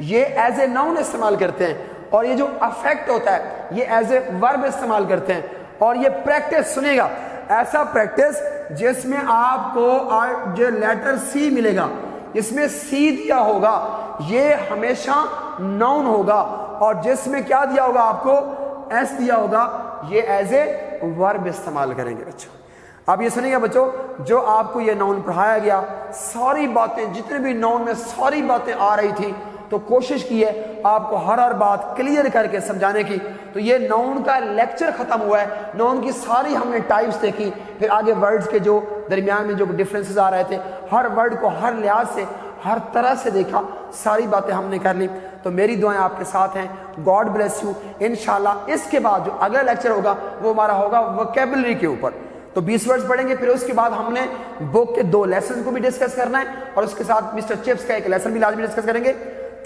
ये एज ए नाउन इस्तेमाल करते हैं, और ये जो अफेक्ट होता है ये एज ए वर्ब इस्तेमाल करते हैं। और ये प्रैक्टिस सुनिएगा, ऐसा प्रैक्टिस जिसमें आपको जो लेटर सी मिलेगा, इसमें सी दिया होगा, ये हमेशा नाउन होगा, और जिसमें क्या दिया होगा आपको, एस दिया होगा, ये एज ए वर्ब इस्तेमाल करेंगे बच्चों। आप ये सुनिएगा बच्चों, जो आपको ये नाउन पढ़ाया गया, सारी बातें, जितने भी नाउन में सारी बातें आ रही थी, तो कोशिश की है आपको हर बात क्लियर करके समझाने की। तो ये नाउन का लेक्चर खत्म हुआ है, नाउन की सारी हमने टाइप्स देखी, फिर आगे वर्ड्स के जो दरमियान में जो डिफरेंसेस आ रहे थे, हर वर्ड को हर लिहाज से, हर तरह से देखा, सारी बातें हमने कर ली। तो मेरी दुआएं आपके साथ हैं, गॉड ब्लेस यू। इंशाल्लाह इसके बाद जो अगला लेक्चर होगा वो हमारा होगा वोकैबुलरी के ऊपर, तो 20 वर्ड्स पढ़ेंगे। फिर उसके बाद हमने बुक के 2 लेसन को भी डिस्कस करना है, और उसके साथ मिस्टर चिप्स का एक लेसन भी लाजमी डिस्कस करेंगे।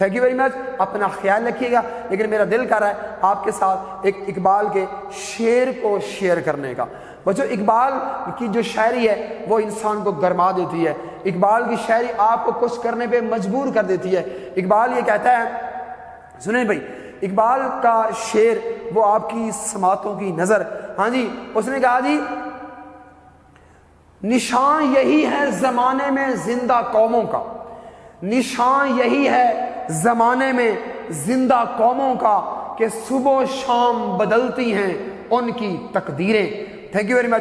थैंक यू वेरी मच, अपना ख्याल रखिएगा। लेकिन मेरा दिल कर रहा है आपके साथ एक इकबाल के शेर को शेयर करने का। बच्चों, इकबाल की जो शायरी है वो इंसान को गरमा देती है, इकबाल की शायरी आपको कुछ करने पे मजबूर कर देती है। इकबाल ये कहता है, सुने भाई, इकबाल का शेर वो आपकी समातों की नजर। हाँ जी, उसने कहा जी, निशान यही है जमाने में जिंदा कौमों का, निशान यही है जमाने में जिंदा कौमों का, कि सुबह शाम बदलती हैं उनकी तकदीरें। Thank you very much.